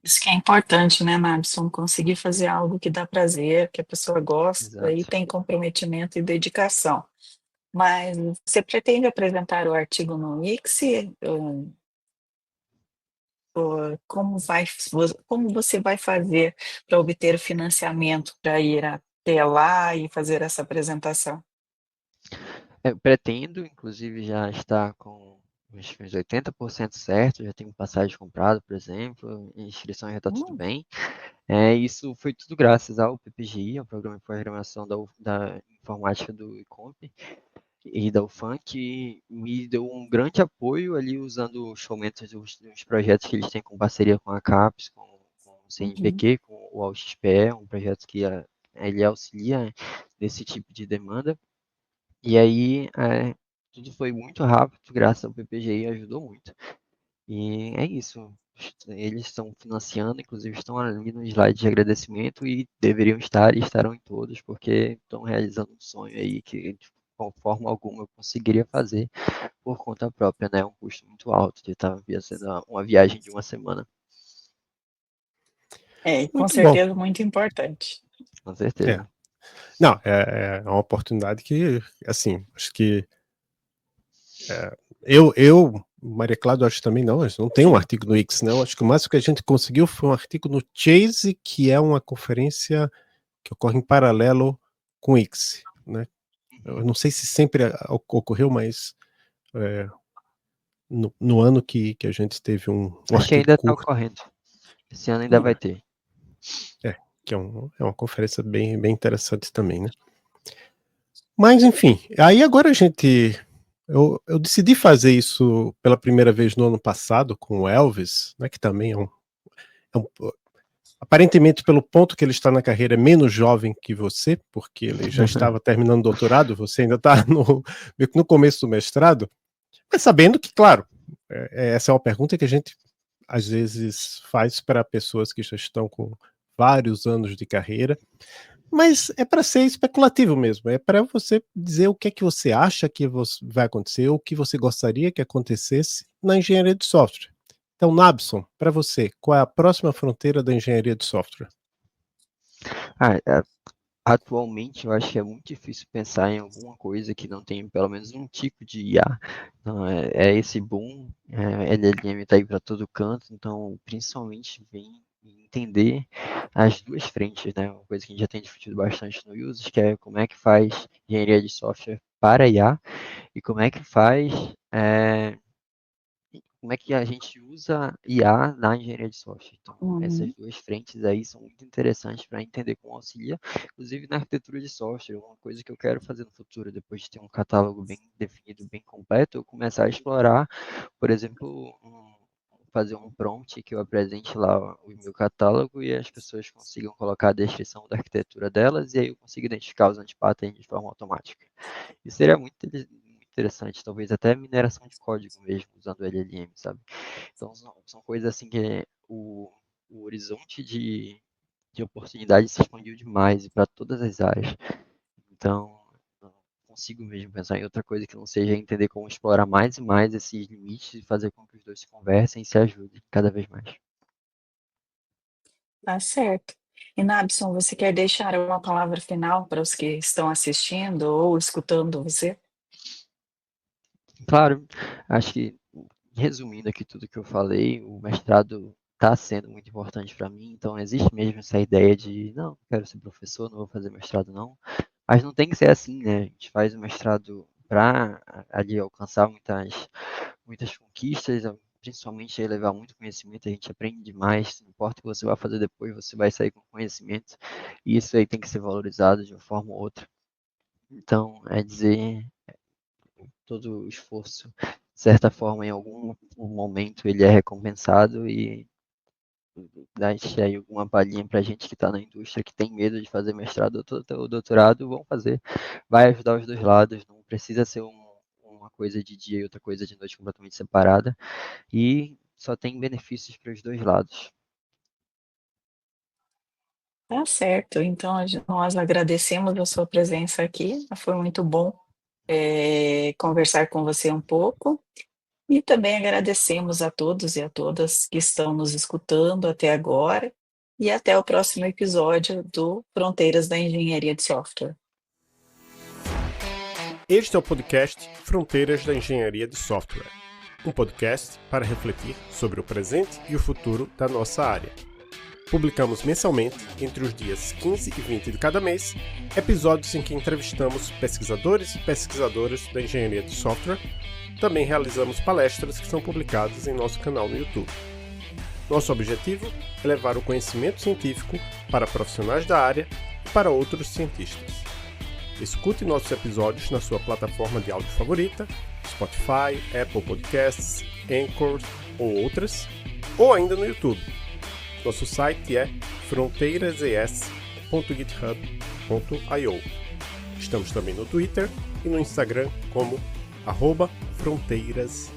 S2: Isso que é importante, né, Nabson? Conseguir fazer algo que dá prazer, que a pessoa gosta e
S3: Exato.
S2: tem comprometimento e dedicação. Mas você pretende apresentar o artigo no Wix? Como você vai fazer para obter o financiamento para ir até lá e fazer essa apresentação?
S3: Eu pretendo, inclusive, já estar com uns 80% certo, já tenho passagem comprada, por exemplo, inscrição já está tudo
S2: Hum,
S3: bem. Isso foi tudo graças ao PPGI, ao Programa de Programação da Informática do ICOMP, e da UFAM, que me deu um grande apoio ali usando os fomentos dos projetos que eles têm com parceria com a CAPES, com o
S2: uhum.
S3: CNPq, com o AUXPE, um projeto que ele auxilia nesse tipo de demanda. E aí, tudo foi muito rápido, graças ao PPGI, ajudou muito. E é isso. Eles estão financiando, inclusive estão ali no slide de agradecimento e deveriam estar e estarão em todos, porque estão realizando um sonho aí que de forma alguma eu conseguiria fazer por conta própria, né? É um custo muito alto de estar fazendo uma viagem de uma semana,
S2: Com
S1: Muito bom.
S2: certeza muito importante.
S3: com
S1: É.
S3: certeza.
S1: Não, é uma oportunidade que, assim, acho que Maria Cláudia, acho também não, a gente não tem um artigo no X, não. Acho que o máximo que a gente conseguiu foi um artigo no Chase, que é uma conferência que ocorre em paralelo com o X, né? Eu não sei se sempre ocorreu, mas é, no ano que a gente teve um
S3: Acho que
S1: artigo
S3: ainda está
S1: curto,
S3: ocorrendo. Esse ano ainda vai ter.
S1: que é uma conferência bem interessante também, né? Mas, enfim, aí agora eu decidi fazer isso pela primeira vez no ano passado com o Elvis, né, que também é um, aparentemente, pelo ponto que ele está na carreira, é menos jovem que você, porque ele já estava terminando o doutorado, você ainda está meio que no começo do mestrado, mas sabendo que, claro, essa é uma pergunta que a gente às vezes faz para pessoas que já estão com vários anos de carreira, mas é para ser especulativo mesmo, é para você dizer o que é que você acha que vai acontecer, ou o que você gostaria que acontecesse na engenharia de software. Então, Nabson, para você, qual é a próxima fronteira da engenharia de software?
S3: Ah, é, atualmente eu acho que é muito difícil pensar em alguma coisa que não tenha pelo menos um tipo de IA. Então, é esse boom, LLM está aí para todo canto, então principalmente vem entender as duas frentes, né? Uma coisa que a gente já tem discutido bastante no Users, que é como é que faz engenharia de software para IA e como é que a gente usa IA na engenharia de software. Então, essas
S2: Uhum.
S3: duas frentes aí são muito interessantes para entender como auxilia, inclusive na arquitetura de software. Uma coisa que eu quero fazer no futuro, depois de ter um catálogo bem definido, bem completo, eu começar a explorar, por exemplo, fazer um prompt que eu apresente lá o meu catálogo e as pessoas consigam colocar a descrição da arquitetura delas e aí eu consigo identificar os anti-patterns de forma automática. Isso seria muito interessante, talvez até mineração de código mesmo, usando LLM, sabe? Então, são coisas assim que o horizonte de oportunidade se expandiu demais e para todas as áreas. Então, não consigo mesmo pensar em outra coisa que não seja entender como explorar mais e mais esses limites e fazer com que os dois se conversem e se ajudem cada vez mais.
S2: Tá certo. E Nabson, você quer deixar uma palavra final para os que estão assistindo ou escutando você?
S3: Claro, acho que, resumindo aqui tudo que eu falei, o mestrado está sendo muito importante para mim, então existe mesmo essa ideia de, não, não quero ser professor, não vou fazer mestrado não, mas não tem que ser assim, né? A gente faz o mestrado para ali alcançar muitas conquistas, principalmente levar muito conhecimento, a gente aprende demais, não importa o que você vai fazer depois, você vai sair com conhecimento, e isso aí tem que ser valorizado de uma forma ou outra. Então, é dizer, todo o esforço, de certa forma, em algum momento ele é recompensado e deixa aí alguma palhinha pra gente que está na indústria, que tem medo de fazer mestrado ou doutorado, vão fazer. Vai ajudar os dois lados, não precisa ser uma coisa de dia e outra coisa de noite completamente separada, e só tem benefícios para os dois lados.
S2: Tá certo, então nós agradecemos a sua presença aqui, foi muito bom, conversar com você um pouco, e também agradecemos a todos e a todas que estão nos escutando até agora, e até o próximo episódio do Fronteiras da Engenharia de Software.
S1: Este é o podcast Fronteiras da Engenharia de Software, um podcast para refletir sobre o presente e o futuro da nossa área. Publicamos mensalmente, entre os dias 15 e 20 de cada mês, episódios em que entrevistamos pesquisadores e pesquisadoras da engenharia de software. Também realizamos palestras que são publicadas em nosso canal no YouTube. Nosso objetivo é levar o conhecimento científico para profissionais da área e para outros cientistas. Escute nossos episódios na sua plataforma de áudio favorita, Spotify, Apple Podcasts, Anchor ou outras, ou ainda no YouTube. Nosso site é fronteirases.github.io. Estamos também no Twitter e no Instagram como @fronteirases.